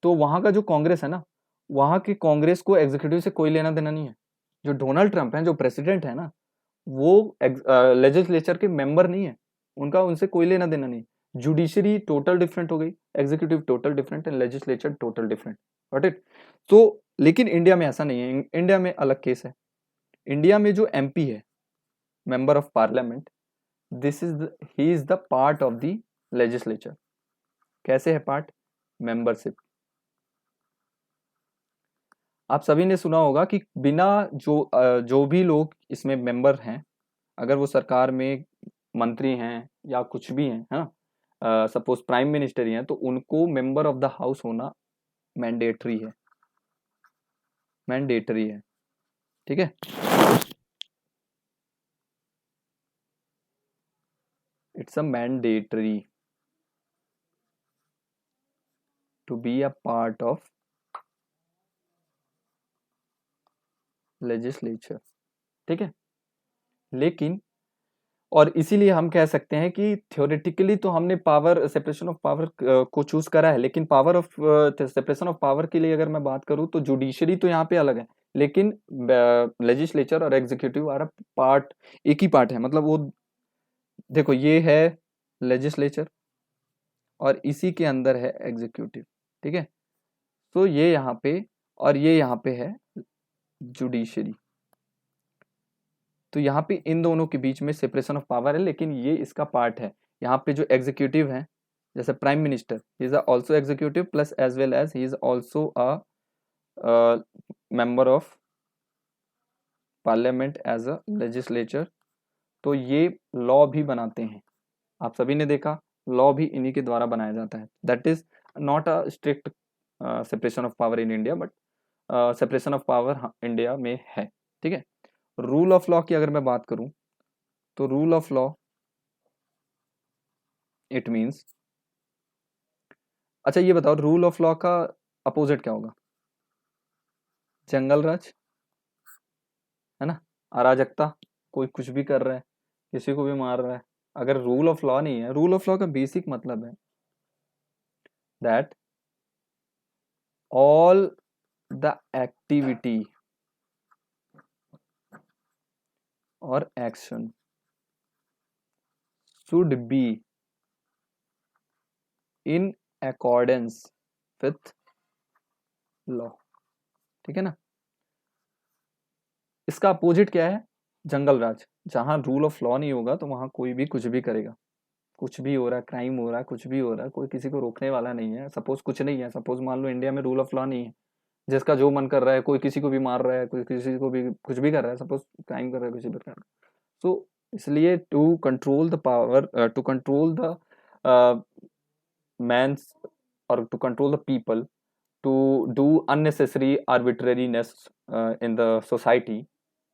तो वहां का जो कांग्रेस है ना, वहां की कांग्रेस को एग्जीक्यूटिव से कोई लेना देना नहीं है। जो डोनाल्ड ट्रंप है, जो प्रेसिडेंट है ना, वो लेजिस्लेचर के मेंबर नहीं है, उनका उनसे कोई लेना देना नहीं। जुडिशरी टोटल डिफरेंट हो गई, एग्जीक्यूटिव टोटल डिफरेंट है, legislature total different. Got it? तो लेकिन इंडिया में ऐसा नहीं है, इंडिया में अलग केस है। इंडिया में जो एमपी है, member of parliament, this is he is the part of the legislature. कैसे है पार्ट? मेंबरशिप। आप सभी ने सुना होगा कि बिना जो भी लोग इसमें मेंबर हैं, अगर वो सरकार में मंत्री हैं या कुछ भी हैं, है ना, सपोज प्राइम मिनिस्टर ही हैं, तो उनको मेंबर ऑफ द हाउस होना मैंडेटरी है, मैंडेटरी है। ठीक है, it's a mandatory to be a part of legislature. ठीक है, लेकिन और इसीलिए हम कह सकते हैं कि थ्योरेटिकली तो हमने पावर सेपरेशन ऑफ पावर को चूज करा है, लेकिन power of separation of power के लिए अगर मैं बात करूं तो जुडिशरी तो यहाँ पे अलग है, लेकिन लेजिस्लेचर और एग्जीक्यूटिव आर पार्ट, एक ही पार्ट है। मतलब वो देखो, ये है लेजिस्लेचर और इसी के अंदर है एग्जीक्यूटिव। ठीक है, तो ये यहाँ पे और ये यहाँ पे है जुडिशरी। तो यहाँ पे इन दोनों के बीच में सेपरेशन ऑफ पावर है, लेकिन ये इसका पार्ट है। यहाँ पे जो एग्जीक्यूटिव है, जैसे prime minister, he is also executive plus as well as he is also a member of parliament as a legislature. तो ये लॉ भी बनाते हैं। आप सभी ने देखा, लॉ भी इन्हीं के द्वारा बनाया जाता है। That is not a strict separation of power in India, but separation of power India में है। ठीक है, रूल ऑफ लॉ की अगर मैं बात करूं तो rule of law it means, अच्छा ये बताओ, रूल ऑफ लॉ का अपोजिट क्या होगा? जंगल राज, है ना, अराजकता, कोई कुछ भी कर रहा है, किसी को भी मार रहा है। अगर रूल ऑफ लॉ नहीं है, रूल ऑफ लॉ का बेसिक मतलब है दैट ऑल द एक्टिविटी और action should be in accordance with law. ठीक है ना, इसका अपोजिट क्या है? जंगल राज। जहां रूल ऑफ लॉ नहीं होगा तो वहां कोई भी कुछ भी करेगा, कुछ भी हो रहा है, क्राइम हो रहा है, कुछ भी हो रहा है, कोई किसी को रोकने वाला नहीं है। सपोज कुछ नहीं है, सपोज मान लो इंडिया में रूल ऑफ लॉ नहीं है, जिसका जो मन कर रहा है, कोई किसी को भी मार रहा है, कोई किसी को भी कुछ भी कर रहा है, सपोज क्राइम कर रहा है किसी पर कर। सो इसलिए to control the power, to control the mans और to control the people, to do unnecessary arbitrariness in the society,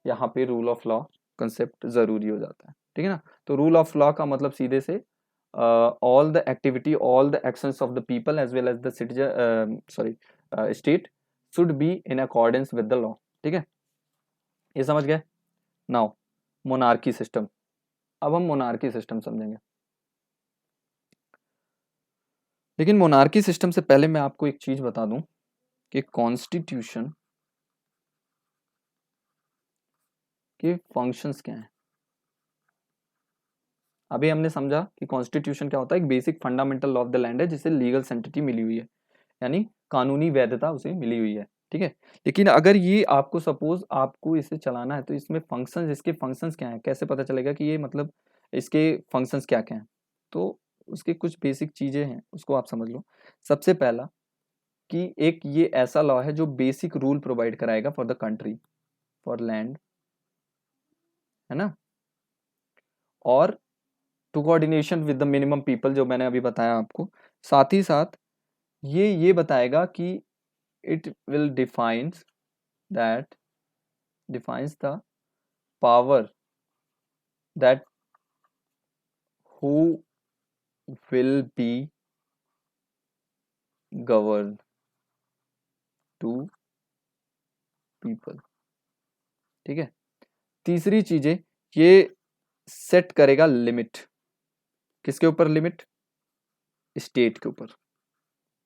यहाँ पे रूल ऑफ लॉ कंसेप्ट जरूरी हो जाता है। ठीक है ना, तो रूल ऑफ लॉ का मतलब सीधे से all the activity, all the actions of the people as well as the citizen, sorry state, should be in accordance with the law. ठीक है, ये समझ गए? नाउ मोनार्की सिस्टम, अब हम मोनार्की सिस्टम समझेंगे। लेकिन मोनार्की सिस्टम से पहले मैं आपको एक चीज बता दूं कि कॉन्स्टिट्यूशन कि फंक्शंस क्या हैं। अभी हमने समझा कि कॉन्स्टिट्यूशन क्या होता है, एक basic fundamental law of the land है जिसे लीगल सेंटिटी मिली हुई है, यानी कानूनी वैधता उसे मिली हुई है, ठीक है। लेकिन अगर ये आपको सपोज आपको इसे चलाना है तो इसमें फंक्शंस, इसके फंक्शंस क्या हैं, कैसे पता चलेगा कि ये मतलब इसके फंक्शंस क्या क्या हैं। तो उसके कुछ बेसिक चीजें हैं, उसको आप समझ लो। सबसे पहला कि एक ये ऐसा लॉ है जो बेसिक रूल प्रोवाइड कराएगा for the country, for land, है ना, और to coordination with the minimum people, जो मैंने अभी बताया आपको। साथ ही साथ ये बताएगा कि it will that defines the power that who will be govern to people, ठीक है। तीसरी चीजें, ये सेट करेगा लिमिट, किसके ऊपर लिमिट, स्टेट के ऊपर,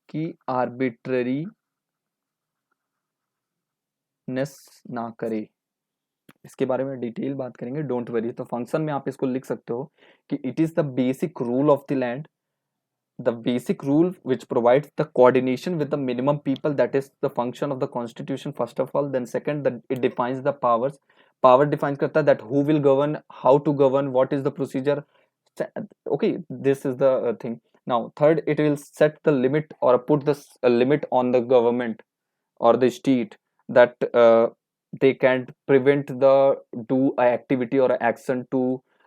कि आर्बिट्ररीनेस ना करे। इसके बारे में डिटेल बात करेंगे, डोंट वरी। तो फंक्शन में आप इसको लिख सकते हो कि it is the basic rule of the land, the basic rule which provides the coordination with the minimum people, that is the function of the constitution first of all. Then second, that it defines the powers, power defines करता है that who will govern, how to govern, what is the procedure, okay, this is the thing. Now third, it will set the limit or put the limit on the government or the state, that they can't prevent the do a activity or a action to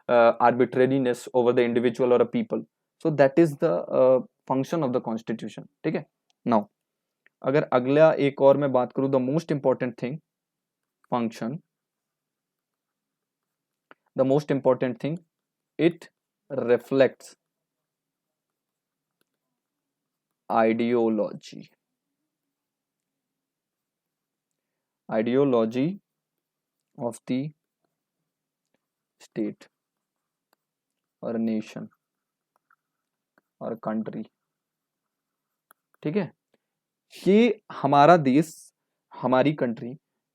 arbitrariness over the individual or a people. So that is the function of the constitution, ठीक है। Now अगर अगला एक और मैं बात करूं, the most important thing function, the most important thing, it reflects ideology, ideology of the state और नेशन और कंट्री, ठीक है। ये हमारा देश, हमारी कंट्री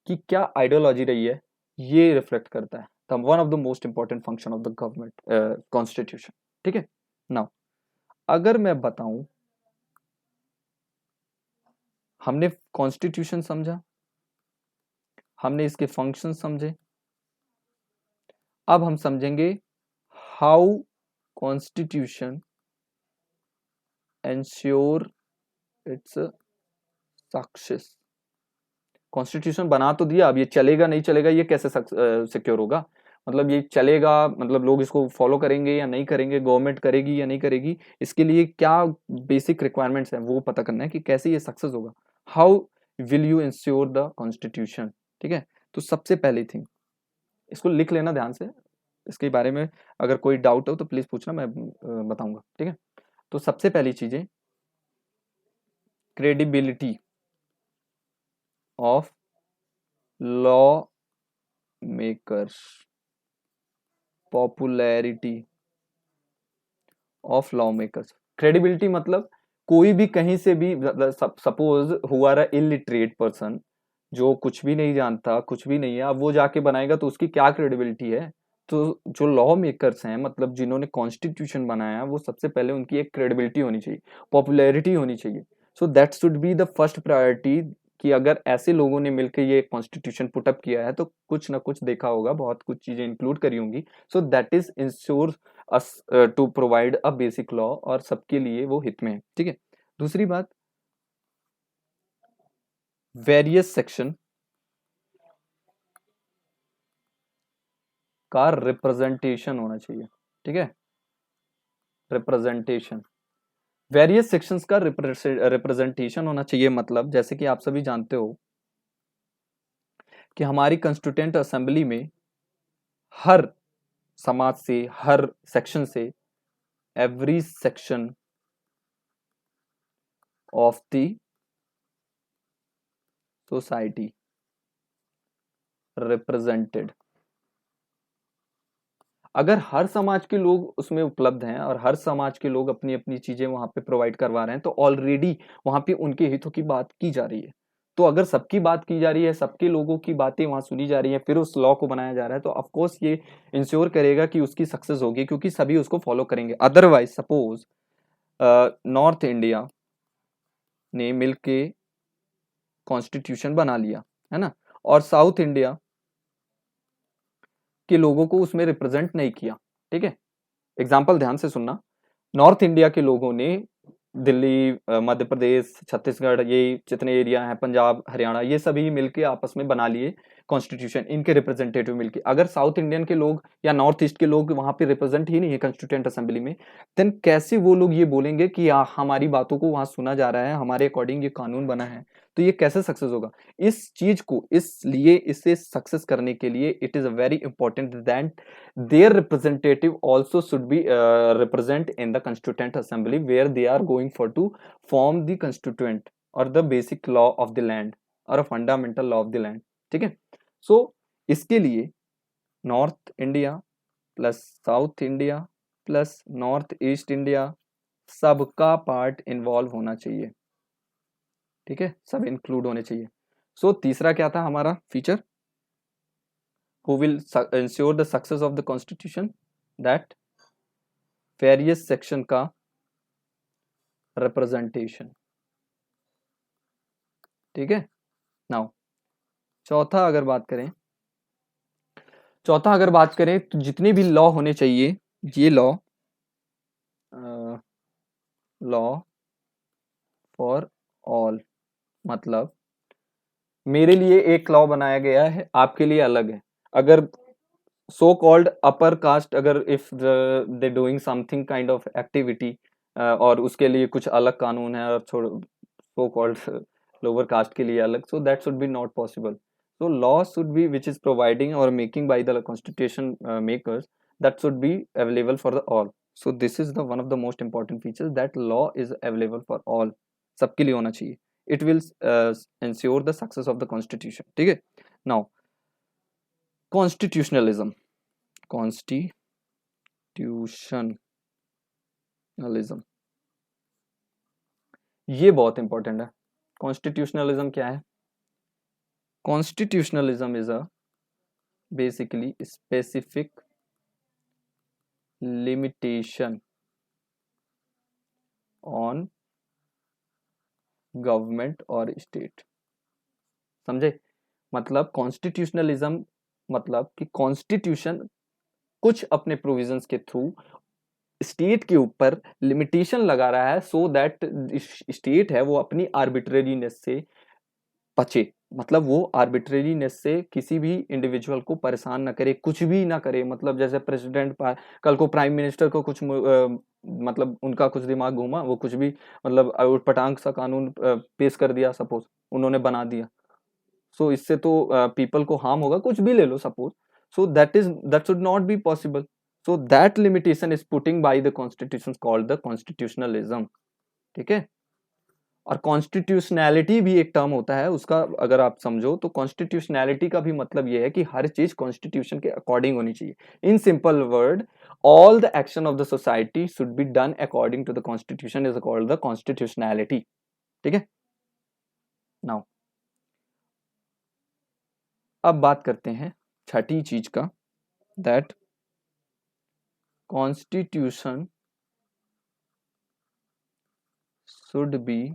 की क्या आइडियोलॉजी रही है, ये रिफ्लेक्ट करता है। The one of the most important function of the government constitution, ठीक है। नाउ अगर मैं बताऊं, हमने कॉन्स्टिट्यूशन समझा, हमने इसके फंक्शन समझे, अब हम समझेंगे how constitution ensure its success. Constitution बना तो दिया, अब ये चलेगा नहीं चलेगा ये कैसे सिक्योर होगा, मतलब ये चलेगा, मतलब लोग इसको फॉलो करेंगे या नहीं करेंगे, गवर्नमेंट करेगी या नहीं करेगी, इसके लिए क्या बेसिक रिक्वायरमेंट्स हैं वो पता करना है कि कैसे ये सक्सेस होगा। How will you ensure the constitution, ठीक है। तो सबसे पहली थिंग, इसको लिख लेना ध्यान से, इसके बारे में अगर कोई डाउट हो तो प्लीज पूछना, मैं बताऊंगा, ठीक है। तो सबसे पहली चीजें, credibility of law makers, popularity of law makers. Credibility मतलब कोई भी कहीं से भी, सपोज हुआ रहा इलिटरेट पर्सन, जो कुछ भी नहीं जानता, कुछ भी नहीं है, अब वो जाके बनाएगा तो उसकी क्या क्रेडिबिलिटी है। तो जो लॉ मेकर्स हैं, मतलब जिन्होंने कॉन्स्टिट्यूशन बनाया, वो सबसे पहले उनकी एक क्रेडिबिलिटी होनी चाहिए, पॉपुलैरिटी होनी चाहिए। सो that should be the first priority, कि अगर ऐसे लोगों ने मिलकर ये कॉन्स्टिट्यूशन पुटअप किया है तो कुछ ना कुछ देखा होगा, बहुत कुछ चीजें इंक्लूड करी होंगी। So that is ensure us to provide a basic law, और सबके लिए वो हित में है, ठीक है। दूसरी बात, वेरियस सेक्शन का रिप्रेजेंटेशन होना चाहिए, ठीक है। रिप्रेजेंटेशन, वेरियस सेक्शंस का रिप्रेजेंटेशन होना चाहिए, मतलब जैसे कि आप सभी जानते हो कि हमारी कंस्टिट्यूएंट असेंबली में हर समाज से, हर सेक्शन से, every section of the society represented. अगर हर समाज के लोग उसमें उपलब्ध हैं और हर समाज के लोग अपनी अपनी चीजें वहां पे प्रोवाइड करवा रहे हैं, तो ऑलरेडी वहां पे उनके हितों की बात की जा रही है। तो अगर सबकी बात की जा रही है, सबके लोगों की बातें वहां सुनी जा रही हैं, फिर उस लॉ को बनाया जा रहा है, तो ऑफ कोर्स ये इंश्योर करेगा कि उसकी सक्सेस होगी, क्योंकि सभी उसको फॉलो करेंगे। अदरवाइज सपोज नॉर्थ इंडिया ने मिलके कॉन्स्टिट्यूशन बना लिया, है ना, और साउथ इंडिया के लोगों को उसमें रिप्रेजेंट नहीं किया, ठीक है। एग्जाम्पल ध्यान से सुनना। नॉर्थ इंडिया के लोगों ने दिल्ली, मध्य प्रदेश, छत्तीसगढ़, ये जितने एरिया हैं, पंजाब, हरियाणा, ये सभी मिलके आपस में बना लिए कॉन्स्टिट्यूशन, इनके रिप्रेजेंटेटिव मिलके। अगर साउथ इंडियन के लोग या नॉर्थ ईस्ट के लोग वहां पे रिप्रेजेंट ही नहीं है कॉन्स्टिट्यूएंट असेंबली में, देन कैसे वो लोग ये बोलेंगे कि हमारी बातों को वहां सुना जा रहा है, हमारे अकॉर्डिंग ये कानून बना है? तो ये कैसे सक्सेस होगा? इस चीज को, इसलिए इसे सक्सेस करने के लिए it is very important that their representative also should be represent in the constituent assembly where they are going for to form the constituent or the basic law of the land or a fundamental law of the land, ठीक है। सो इसके लिए north India plus south India plus north east India सबका part involve होना चाहिए, ठीक है, सब इंक्लूड होने चाहिए। सो तीसरा क्या था हमारा feature? who will ensure the success of the constitution? that various section का रिप्रेजेंटेशन, ठीक है। नाउ चौथा अगर बात करें, तो जितने भी लॉ होने चाहिए, ये लॉ फॉर ऑल, मतलब मेरे लिए एक लॉ बनाया गया है, आपके लिए अलग है। अगर सो कॉल्ड अपर कास्ट, अगर if they doing something kind of activity, और उसके लिए कुछ अलग कानून है, और सो कॉल्ड लोअर कास्ट के लिए अलग, so that should be not possible. So law should be which is providing और making by the constitution makers, that should be available for the all. So this is the one of the most important features, that law is available for all, सबके लिए होना चाहिए। It will ensure the success of the constitution, ठीक है। Now constitutionalism, constitutionalism, ये बहुत important है। Constitutionalism क्या है? Constitutionalism is a basically specific limitation on government और स्टेट, समझे? मतलब कॉन्स्टिट्यूशनलिज्म मतलब कि कॉन्स्टिट्यूशन कुछ अपने प्रोविजंस के थ्रू स्टेट के ऊपर लिमिटेशन लगा रहा है, सो दैट स्टेट है वो अपनी आर्बिट्रेरीनेस से बचे। मतलब वो आर्बिट्रेरीनेस से किसी भी इंडिविजुअल को परेशान ना करे, कुछ भी ना करे। मतलब जैसे प्रेसिडेंट कल को प्राइम मिनिस्टर को कुछ मतलब उनका कुछ दिमाग घूमा, वो कुछ भी मतलब उटपटांग सा कानून पेश कर दिया, सपोज उन्होंने बना दिया, सो इससे तो पीपल को हार्म होगा, कुछ भी ले लो suppose. So that should not be possible. So that limitation is putting by the constitution called the constitutionalism, ठीक है। और कॉन्स्टिट्यूशनैलिटी भी एक टर्म होता है उसका, अगर आप समझो तो कॉन्स्टिट्यूशनैलिटी का भी मतलब यह है कि हर चीज कॉन्स्टिट्यूशन के अकॉर्डिंग होनी चाहिए। In simple word, all the action of the society should be done according to the constitution, is called the constitutionality, ठीक है। नाउ अब बात करते हैं छठी चीज का, that constitution should be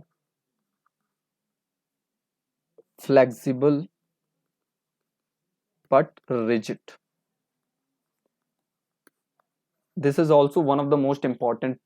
flexible but rigid. This is also one of the most important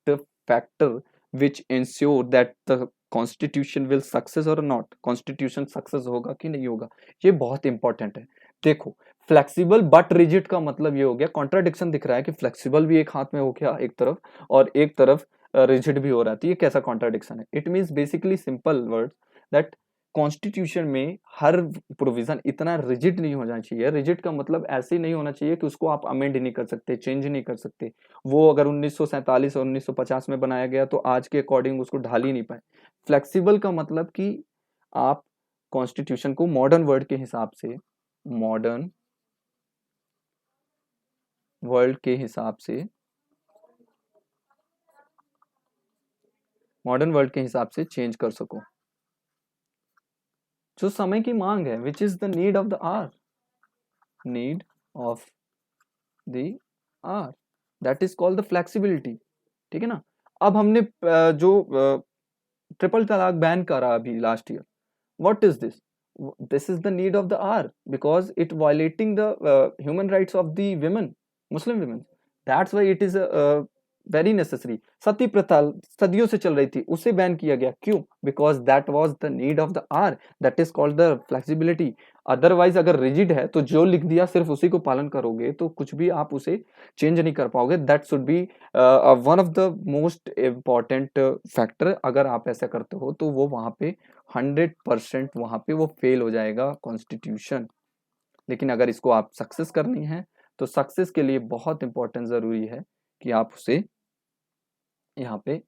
factor which ensure that the constitution will success or not, constitution success होगा कि नहीं होगा, ये बहुत इंपॉर्टेंट है। देखो फ्लेक्सिबल बट रिजिड का मतलब ये हो गया, कॉन्ट्राडिक्शन दिख रहा है कि फ्लेक्सिबल भी एक हाथ में हो गया एक तरफ, और एक तरफ रिजिड भी हो रहा है, तो ये कैसा कॉन्ट्राडिक्शन है? It means basically simple words that constitution में हर प्रोविजन इतना रिजिड नहीं होना चाहिए। रिजिड का मतलब ऐसे नहीं होना चाहिए कि उसको आप अमेंड नहीं कर सकते, चेंज नहीं कर सकते। वो अगर 1947 और 1950 में बनाया गया तो आज के अकॉर्डिंग उसको ढाल ही नहीं पाए। फ्लेक्सिबल का मतलब कि आप कॉन्स्टिट्यूशन को मॉडर्न वर्ल्ड के हिसाब से, मॉडर्न वर्ल्ड के हिसाब से, मॉडर्न वर्ल्ड के हिसाब से चेंज कर सको, जो समय की मांग है, which is the need of the hour, need of the hour, that is called the flexibility. ठीक है ना। अब हमने जो ट्रिपल तलाक बैन करा अभी last year, what is this? This is the need of the hour because it violating the human rights of the women, Muslim women. That's why it is very necessary. सती प्रथा सदियों से चल रही थी, उसे बैन किया गया। क्यों? Because that was the need of the hour. That is called the flexibility. Otherwise अगर रिजिड है तो जो लिख दिया सिर्फ उसी को पालन करोगे तो कुछ भी आप उसे चेंज नहीं कर पाओगे। That should B one of the most important factor. अगर आप ऐसा करते हो तो वो वहां पे 100% वहां पे वो फेल हो जाएगा कॉन्स्टिट्यूशन। लेकिन अगर इसको आप सक्सेस करनी है तो सक्सेस के लिए बहुत इंपॉर्टेंट जरूरी है कि आप उसे यहाँ पे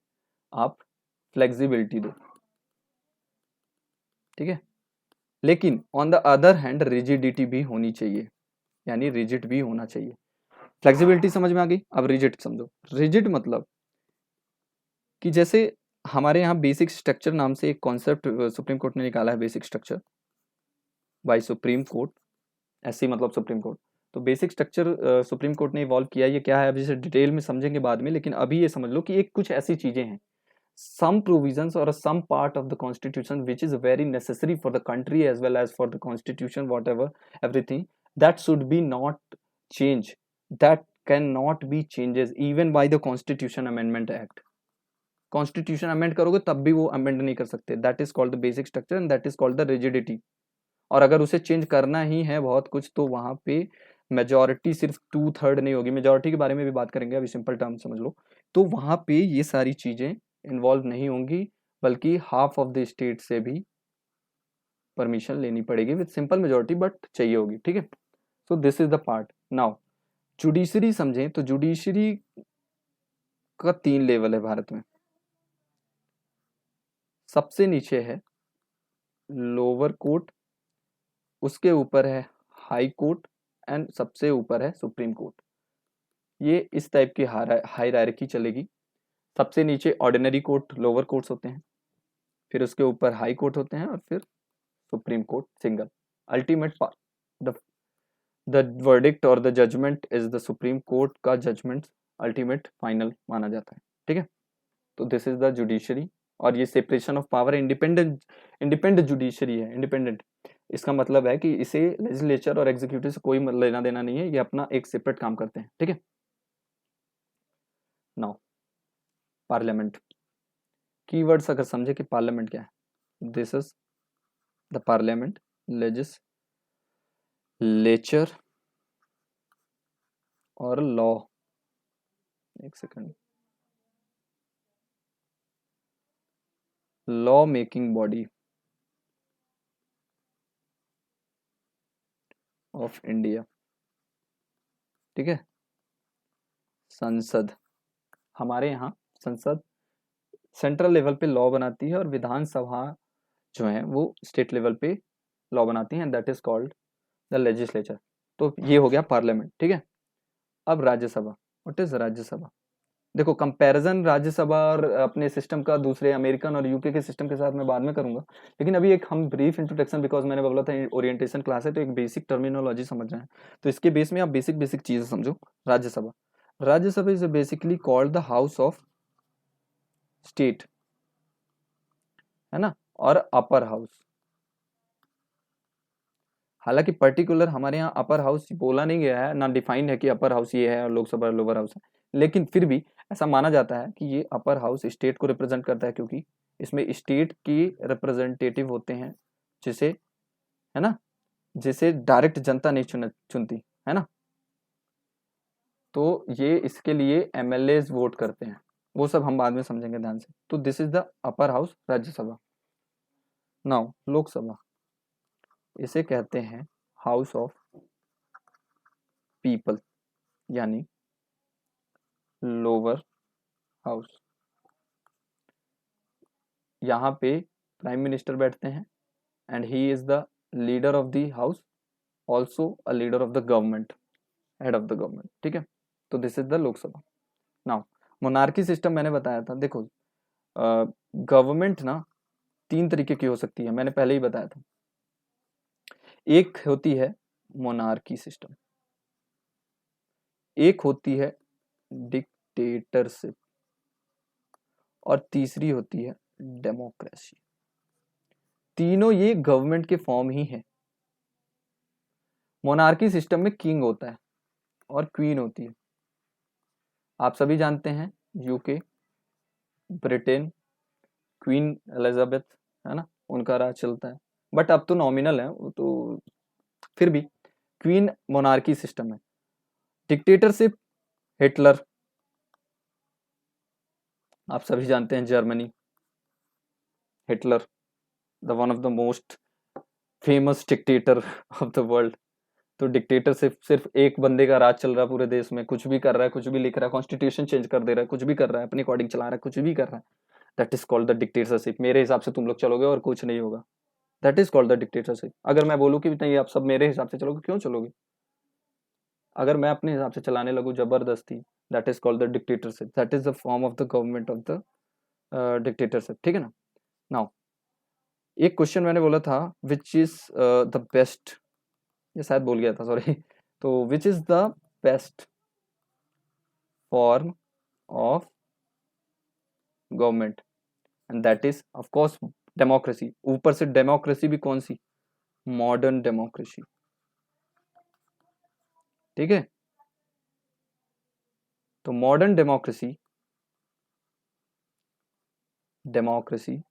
आप फ्लेक्सिबिलिटी दो। ठीक है। लेकिन on the other hand rigidity भी होनी चाहिए, यानी रिजिड भी होना चाहिए। फ्लेक्सिबिलिटी समझ में आ गई, अब रिजिड समझो। रिजिड मतलब कि जैसे हमारे यहाँ बेसिक स्ट्रक्चर नाम से एक कॉन्सेप्ट सुप्रीम कोर्ट ने निकाला है, basic structure bye supreme court, ऐसी मतलब सुप्रीम कोर्ट। तो बेसिक स्ट्रक्चर सुप्रीम कोर्ट ने इवॉल्व किया, ये क्या है अभी से डिटेल में समझेंगे बाद में, लेकिन अभी ये समझ लो कि एक कुछ ऐसी चीजें हैं, some provisions or some part of the constitution which is very necessary for the country as well as for the constitution, whatever everything, that should be not changed, that cannot be changes even by the constitution amendment act. Constitution amend करोगे तब भी वो amend नहीं कर सकते। That is called the basic structure and that is called the rigidity. और अगर उसे चेंज करना ही है बहुत कुछ तो वहां पे मेजोरिटी सिर्फ 2/3 नहीं होगी। मेजोरिटी के बारे में भी बात करेंगे, अभी सिंपल टर्म समझ लो। तो वहां पे ये सारी चीजें इन्वॉल्व नहीं होंगी, बल्कि हाफ ऑफ द स्टेट से भी परमिशन लेनी पड़ेगी विद सिंपल मेजोरिटी, बट चाहिए होगी। ठीक है। सो this is the part. Now judiciary समझें तो जुडिशरी का 3 लेवल है भारत में। सबसे नीचे है लोअर कोर्ट, उसके ऊपर है हाई कोर्ट एंड सबसे ऊपर है सुप्रीम कोर्ट। ये इस टाइप की हायरार्की चलेगी। सबसे नीचे ऑर्डिनरी कोर्ट लोअर कोर्ट्स होते हैं, फिर उसके ऊपर हाई कोर्ट होते हैं और फिर supreme court single. Ultimate the verdict और the judgement is the supreme court का जजमेंट अल्टीमेट फाइनल माना जाता है। ठीक है। तो दिस इज द जुडिशरी, और ये separation of power independent judiciary है। इंडिपेंडेंट इसका मतलब है कि इसे लेजिस्लेचर और एग्जीक्यूटिव से कोई लेना देना नहीं है, ये अपना एक सेपरेट काम करते हैं। ठीक है। नाउ पार्लियामेंट, कीवर्ड्स अगर समझे कि पार्लियामेंट क्या है, this is the parliament, legislature और लॉ। एक second, law making body of India. ठीक है। संसद, हमारे यहाँ संसद सेंट्रल लेवल पे लॉ बनाती है और विधानसभा जो है वो स्टेट लेवल पे लॉ बनाती है, that is called the legislature. तो ये हो गया पार्लियामेंट। ठीक है। अब राज्यसभा, व्हाट इज राज्यसभा? देखो कंपैरिजन राज्यसभा और अपने सिस्टम का दूसरे अमेरिकन और यूके के सिस्टम के साथ मैं बाद में करूंगा, लेकिन अभी एक हम ब्रीफ इंट्रोडक्शन, बिकॉज मैंने बोला था ओरिएंटेशन क्लास है तो एक बेसिक टर्मिनोलॉजी समझ रहे हैं, तो इसके बेस में आप बेसिक बेसिक चीजें समझो। Rajya Sabha, Rajya Sabha is basically called the house of state, है ना, और अपर हाउस। हालांकि पर्टिकुलर हमारे यहाँ अपर हाउस बोला नहीं गया है, ना डिफाइंड है कि अपर हाउस ये है और लोकसभा लोअर हाउस है, लेकिन फिर भी ऐसा माना जाता है कि ये अपर हाउस स्टेट को रिप्रेजेंट करता है, क्योंकि इसमें स्टेट की रिप्रेजेंटेटिव होते हैं, जिसे, है ना, जिसे डायरेक्ट जनता नहीं चुनती, है ना। तो ये इसके लिए एमएलएज वोट करते हैं, वो सब हम बाद में समझेंगे ध्यान से। तो this is the upper house Rajya Sabha. Now Lok Sabha, इसे कहते हैं हाउस ऑफ पीपल, यानी लोअर हाउस। यहाँ पे प्राइम मिनिस्टर बैठते हैं and he is the leader of the house, also a leader of the government, head of the government. ठीक है। तो this is the Lok Sabha. Now monarchy system मैंने बताया था। देखो गवर्नमेंट ना 3 तरीके की हो सकती है, मैंने पहले ही बताया था। एक होती है मोनार्की सिस्टम, एक होती है डिक्टेटरशिप, और तीसरी होती है डेमोक्रेसी। तीनों ये गवर्नमेंट के फॉर्म ही है। मोनार्की सिस्टम में किंग होता है और क्वीन होती है। आप सभी जानते हैं यूके, ब्रिटेन, क्वीन एलिजाबेथ, है ना, उनका राज चलता है, बट अब तो नॉमिनल है वो तो, फिर भी क्वीन मोनार्की सिस्टम है। डिक्टेटरशिप, हिटलर, आप सभी जानते हैं Germany, Hitler, the one of the most famous dictator of the world. तो डिक्टेटरशिप सिर्फ एक बंदे का राज चल रहा है पूरे देश में, कुछ भी कर रहा है, कुछ भी लिख रहा है, कॉन्स्टिट्यूशन चेंज कर दे रहा है, कुछ भी कर रहा है, अपनी अकॉर्डिंग चला रहा है, कुछ भी कर रहा है। That is called the dictatorship. मेरे हिसाब से तुम लोग चलोगे और कुछ नहीं होगा, that is called the dictatorship. अगर मैं बोलूँ कि नहीं आप सब मेरे हिसाब से चलोगे, क्यों चलोगे? अगर मैं अपने हिसाब से चलाने लगूँ जबरदस्ती, that is called the dictatorship, that is the form of the government of the dictatorship, ठीक है ना। नाउ एक क्वेश्चन मैंने बोला था, विच इज द बेस्ट, ये शायद बोल गया था, सॉरी। तो विच is the best form of government, and that is of course democracy. ऊपर से डेमोक्रेसी भी कौन सी? मॉडर्न डेमोक्रेसी, ठीक है। तो मॉडर्न डेमोक्रेसी, डेमोक्रेसी,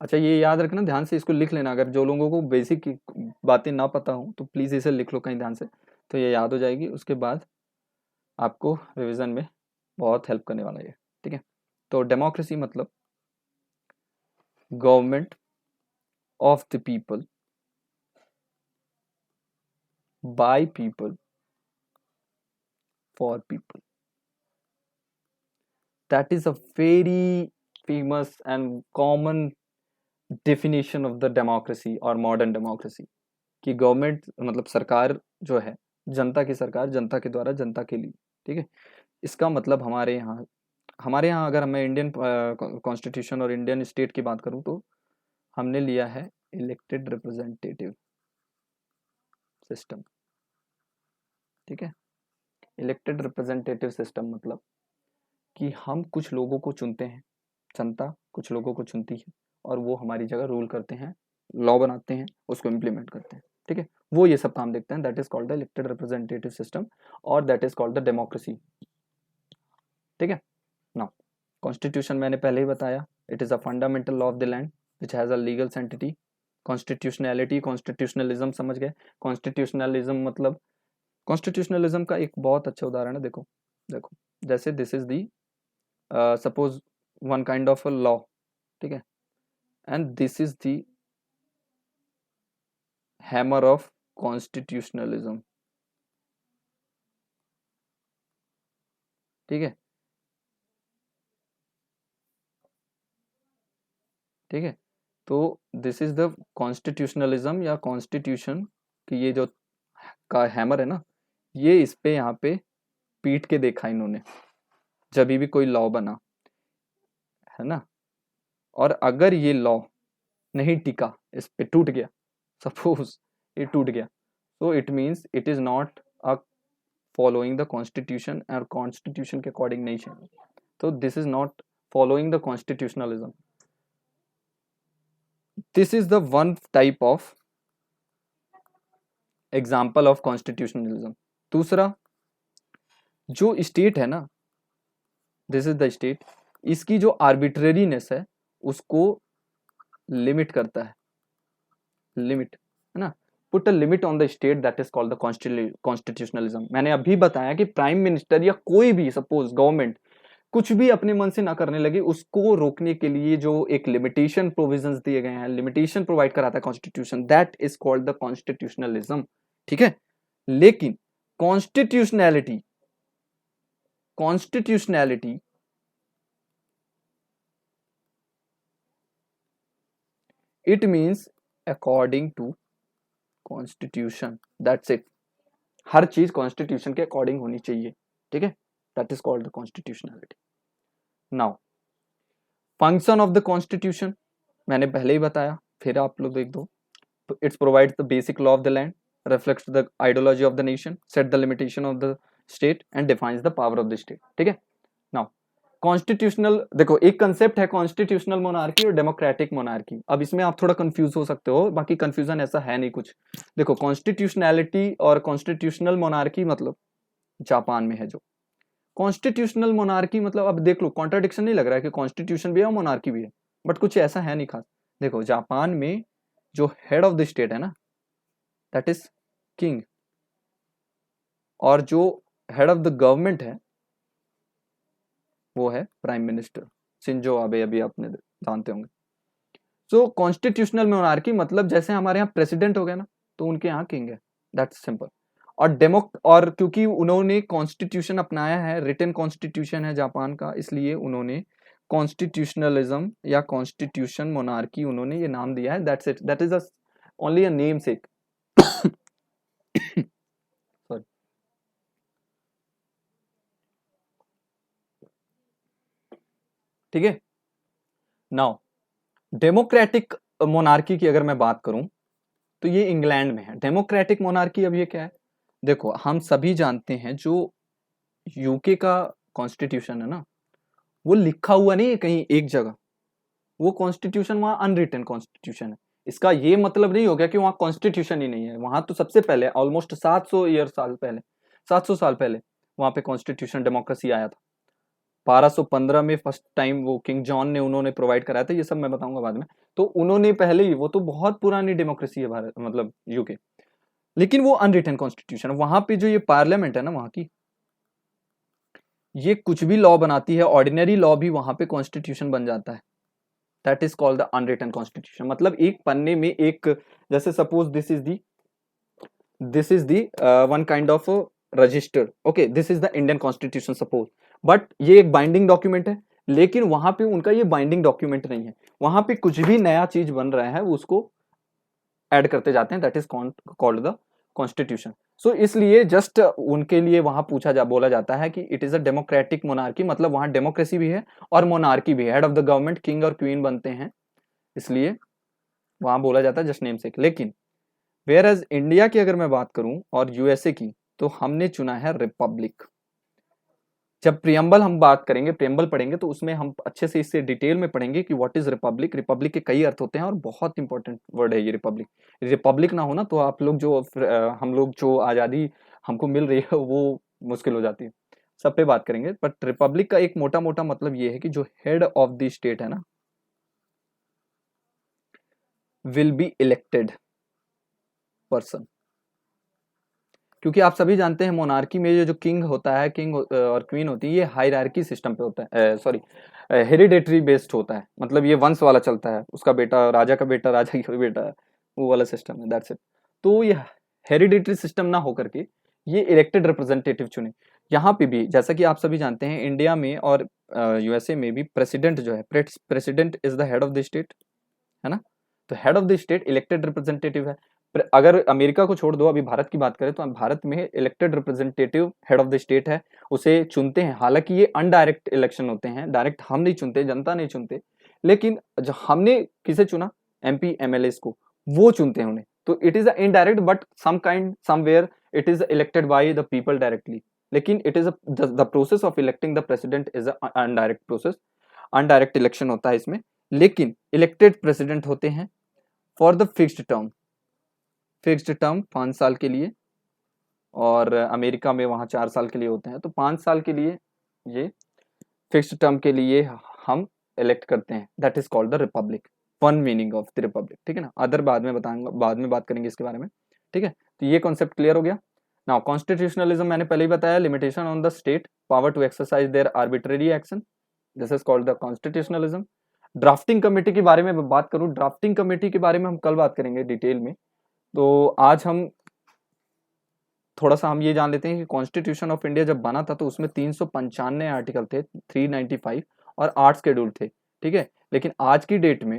अच्छा ये याद रखना, ध्यान से इसको लिख लेना। अगर जो लोगों को बेसिक बातें ना पता हो तो प्लीज इसे लिख लो कहीं ध्यान से, तो ये याद हो जाएगी, उसके बाद आपको रिवीजन में बहुत हेल्प करने वाला है, ठीक है। तो डेमोक्रेसी मतलब government of the people, by people, for people. That is a very famous and common definition of the democracy और मॉडर्न डेमोक्रेसी, कि गवर्नमेंट मतलब सरकार जो है, जनता की सरकार, जनता के द्वारा, जनता के लिए, ठीक है। इसका मतलब हमारे यहाँ अगर मैं इंडियन कॉन्स्टिट्यूशन और इंडियन स्टेट की बात करूं तो हमने लिया है इलेक्टेड रिप्रेजेंटेटिव सिस्टम, ठीक है। इलेक्टेड रिप्रेजेंटेटिव सिस्टम मतलब कि हम कुछ लोगों को चुनते हैं, जनता कुछ लोगों को चुनती है और वो हमारी जगह रूल करते हैं, लॉ बनाते हैं, उसको इम्प्लीमेंट करते हैं, ठीक है। वो ये सब काम देखते हैं, that is called the elected representative system, और that is called the democracy, ठीक है। नाउ कॉन्स्टिट्यूशन मैंने पहले ही बताया, it is a fundamental law of the land which has a legal sanctity. Constitutionality, constitutionalism समझ गए। कॉन्स्टिट्यूशनलिज्म मतलब, कॉन्स्टिट्यूशनलिज्म का एक बहुत अच्छा उदाहरण है, देखो देखो, जैसे this is the suppose one kind of a law, ठीक है, and this is the hammer of constitutionalism, ठीक है, ठीक है। तो दिस इज द कॉन्स्टिट्यूशनलिज्म या कॉन्स्टिट्यूशन की ये जो का हैमर है ना, ये इस पे यहाँ पे पीट के देखा इन्होंने जब भी कोई लॉ बना, है ना। और अगर ये लॉ नहीं टिका, इस पे टूट गया, सपोज ये टूट गया, तो it means it is not a following the constitution, और कॉन्स्टिट्यूशन के अकॉर्डिंग नहीं चाहिए, तो this is not following the constitutionalism. This is the one type of example of constitutionalism. दूसरा, जो स्टेट है ना, दिस इज द स्टेट, इसकी जो आर्बिट्रेरीनेस है उसको लिमिट करता है, लिमिट, है ना। Put a limit on the state, that is called the constitutionalism. मैंने अभी बताया कि प्राइम मिनिस्टर या कोई भी सपोज गवर्नमेंट कुछ भी अपने मन से ना करने लगे, उसको रोकने के लिए जो एक लिमिटेशन प्रोविजंस दिए गए हैं, लिमिटेशन प्रोवाइड कराता है constitution, that is called the constitutionalism, ठीक है। लेकिन constitutionality, constitutionality it means according to constitution, that's it. हर चीज कॉन्स्टिट्यूशन के अकॉर्डिंग होनी चाहिए, ठीक है, that is called the constitutionality. Now function of the constitution मैंने पहले ही बताया, फिर आप लोग देख दो। It provides the basic law of the land, reflects the ideology of the nation, set the limitation of the state and defines the power of the state. ठीक है. Now कॉन्स्टिट्यूशनल, देखो एक कंसेप्ट है कॉन्स्टिट्यूशनल मोनार्की और democratic monarchy. अब इसमें आप थोड़ा कंफ्यूज हो सकते हो, बाकी कंफ्यूजन ऐसा है नहीं कुछ. देखो कॉन्स्टिट्यूशनैलिटी और कॉन्स्टिट्यूशनल मोनार्की मतलब जापान में है जो कॉन्स्टिट्यूशनल मोनार्की मतलब, अब देख लो कॉन्ट्राडिक्शन नहीं लग रहा है कि कॉन्स्टिट्यूशन भी है और मोनार्की भी है, बट कुछ ऐसा है नहीं खास. देखो जापान में जो हेड ऑफ द स्टेट है ना, दैट इज किंग, और जो हेड ऑफ द गवर्नमेंट है वो है प्राइम मिनिस्टर शिंजो आबे, अभी आपने जानते होंगे. सो कॉन्स्टिट्यूशनल मोनार्की मतलब जैसे हमारे यहाँ प्रेसिडेंट हो गया ना, तो उनके यहाँ किंग है, दैट्स सिंपल. और क्योंकि उन्होंने कॉन्स्टिट्यूशन अपनाया है, रिटन कॉन्स्टिट्यूशन है जापान का, इसलिए उन्होंने कॉन्स्टिट्यूशनलिज्म या कॉन्स्टिट्यूशन मोनार्की उन्होंने ये नाम दिया है. That's it, that is only a name sec. Sorry. ठीक है. नाउ डेमोक्रेटिक मोनार्की की अगर मैं बात करूं तो ये इंग्लैंड में है. डेमोक्रेटिक मोनार्की अब ये क्या है, देखो हम सभी जानते हैं जो यूके का कॉन्स्टिट्यूशन है ना, वो लिखा हुआ नहीं है कहीं एक जगह, वो कॉन्स्टिट्यूशन वहां अनरिटन कॉन्स्टिट्यूशन है. इसका ये मतलब नहीं हो गया कि वहां कॉन्स्टिट्यूशन ही नहीं है. वहां तो सबसे पहले ऑलमोस्ट 700 साल पहले वहां पे कॉन्स्टिट्यूशन डेमोक्रेसी आया था. 1215 में फर्स्ट टाइम वो किंग जॉन ने उन्होंने प्रोवाइड कराया था. ये सब मैं बताऊंगा बाद में. तो उन्होंने पहले ही, वो तो बहुत पुरानी डेमोक्रेसी है भारत मतलब यूके, लेकिन वो अनरिटन कॉन्स्टिट्यूशन. वहां पे जो ये पार्लियामेंट है ना वहां की, ये कुछ भी लॉ बनाती है, ऑर्डिनरी लॉ भी वहां पे कॉन्स्टिट्यूशन बन जाता है. That is called the unwritten constitution. मतलब एक पन्ने में एक, जैसे suppose this is the one kind of register. Okay, this is the Indian constitution suppose, but ये एक बाइंडिंग डॉक्यूमेंट है. लेकिन वहां पे उनका ये बाइंडिंग डॉक्यूमेंट नहीं है. वहां पे कुछ भी नया चीज बन रहा है उसको ऐड करते जाते हैं. That is called the constitution. So इसलिए जस्ट उनके लिए वहां बोला जाता है कि it is a democratic monarchy, मतलब वहां डेमोक्रेसी भी है और मोनार्की भी है. Head of the government king और क्वीन बनते हैं, इसलिए वहां बोला जाता है जस्ट नेम से. लेकिन वेयर एज इंडिया की अगर मैं बात करूं और यूएसए की, तो हमने चुना है रिपब्लिक. जब प्रियम्बल हम बात करेंगे, प्रियम्बल पढ़ेंगे, तो उसमें हम अच्छे से इससे डिटेल में पढ़ेंगे कि व्हाट इज रिपब्लिक. रिपब्लिक के कई अर्थ होते हैं और बहुत इंपॉर्टेंट वर्ड है ये रिपब्लिक. रिपब्लिक ना हो ना तो आप लोग जो हम लोग जो आज़ादी हमको मिल रही है वो मुश्किल हो जाती है. सब पे बात करेंगे, बट रिपब्लिक का एक मोटा मोटा मतलब ये है कि जो हेड ऑफ द स्टेट है ना, विल बी इलेक्टेड पर्सन. क्योंकि आप सभी जानते हैं मोनार्की में ये जो किंग होता है, किंग और क्वीन होती है, ये हायरार्की सिस्टम पे होता है, सॉरी हेरिडेटरी बेस्ड होता है. मतलब ये वंश वाला चलता है, उसका बेटा राजा का बेटा राजा का बेटा है, वो वाला सिस्टम है. That's it. तो ये हेरिडेटरी सिस्टम ना होकर के ये इलेक्टेड रिप्रेजेंटेटिव चुने. यहाँ पे भी जैसा कि आप सभी जानते हैं, इंडिया में और यूएसए में भी प्रेसिडेंट जो है, president is the head of the state, है ना. तो head of the state elected representative है. अगर अमेरिका को छोड़ दो, अभी भारत की बात करें तो भारत में elected representative head of the state है, उसे चुनते हैं. हालांकि ये अनडायरेक्ट इलेक्शन होते हैं, डायरेक्ट हम नहीं चुनते, जनता नहीं चुनते, लेकिन जो हमने किसे चुना, एमपी एमएलए को, वो चुनते हैं उन्हें. तो it is indirect, but somewhere it is elected by the people directly. लेकिन it is the process of electing the president is undirect process, undirect election होता है इसमें. लेकिन इलेक्टेड प्रेसिडेंट होते हैं फॉर द फिक्स्ड टर्म 5 साल के लिए, और अमेरिका में वहाँ 4 साल के लिए होते हैं. तो 5 साल के लिए ये फिक्स्ड टर्म के लिए हम इलेक्ट करते हैं. That is called the Republic. One meaning of the Republic. ठीक है ना. अदर बाद में बताऊंगा, बाद में बात करेंगे इसके बारे में. ठीक है. तो ये कॉन्सेप्ट क्लियर हो गया. नाउ कॉन्स्टिट्यूशनलिज्म मैंने पहले ही बताया, limitation on the state power to exercise their arbitrary action, this is called the constitutionalism. Drafting committee के बारे में बात करूं, ड्राफ्टिंग कमेटी के बारे में हम कल बात करेंगे डिटेल में. तो आज हम थोड़ा सा हम ये जान लेते हैं कि कॉन्स्टिट्यूशन ऑफ इंडिया जब बना था तो उसमें 395 आर्टिकल थे, 395, और 8 शेड्यूल थे. ठीक है. लेकिन आज की डेट में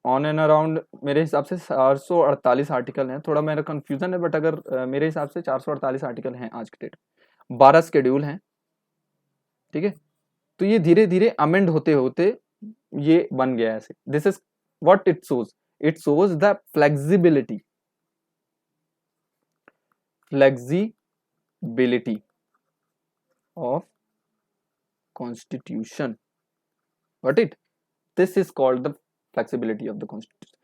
ऑन एंड अराउंड मेरे हिसाब से 448 आर्टिकल हैं. थोड़ा मेरा कंफ्यूजन है, बट अगर मेरे हिसाब से 448 आर्टिकल हैं आज की डेट. 12 शेड्यूल हैं. ठीक है. तो ये धीरे धीरे अमेंड होते होते ये बन गया ऐसे. This is what it shows. it shows the flexibility of constitution. Got it? This is called the flexibility of the constitution.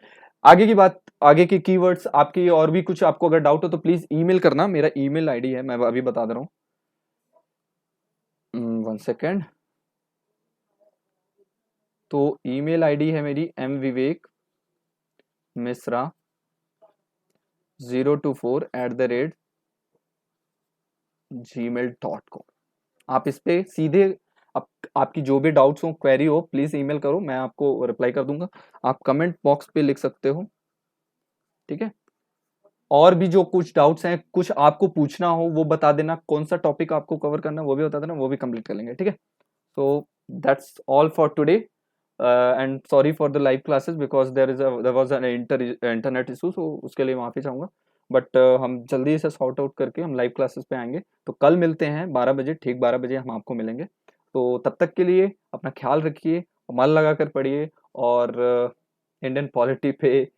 आगे की बात, आगे के कीवर्ड्स आपकी और भी कुछ आपको अगर डाउट हो तो प्लीज ईमेल करना, मेरा ईमेल आईडी है, मैं अभी बता दे रहा हूँ, 1 सेकेंड। तो ईमेल आईडी है मेरी mvivekmisra024@gmail.com। आप इस पे सीधे आपकी जो भी डाउट्स हो, क्वेरी हो, प्लीज ईमेल करो, मैं आपको रिप्लाई कर दूंगा। आप कमेंट बॉक्स पे लिख सकते हो, ठीक है। और भी जो कुछ डाउट्स हैं, कुछ आपको पूछना हो वो बता देना, कौन सा टॉपिक आपको कवर करना है वो भी बता देना, वो भी कंप्लीट कर लेंगे, ठीक है। So that's all for today and sorry for the live classes because there was an internet issue, so उसके लिए माफी चाहूंगा। बट हम जल्दी से सॉर्ट आउट करके हम लाइव क्लासेस पे आएंगे। तो कल मिलते हैं 12 बजे, ठीक 12 बजे हम आपको मिलेंगे। तो तब तक के लिए अपना ख्याल रखिए, मन लगा कर पढ़िए और इंडियन पॉलिटी पे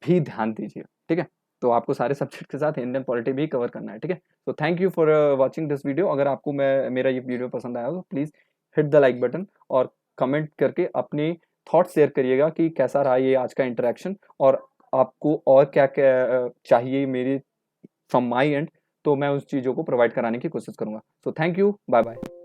भी ध्यान दीजिए, ठीक है। तो आपको सारे सब्जेक्ट के साथ इंडियन पॉलिटी भी कवर करना है, ठीक है। तो thank you for watching this video. अगर आपको मेरा ये वीडियो पसंद आया तो please hit the like button और कमेंट करके अपनी थॉट्स शेयर करिएगा कि कैसा रहा ये आज का इंटरेक्शन, और आपको और क्या क्या चाहिए मेरी फ्रॉम माई एंड, तो मैं उस चीज़ों को प्रोवाइड कराने की कोशिश करूंगा। So thank you, bye bye.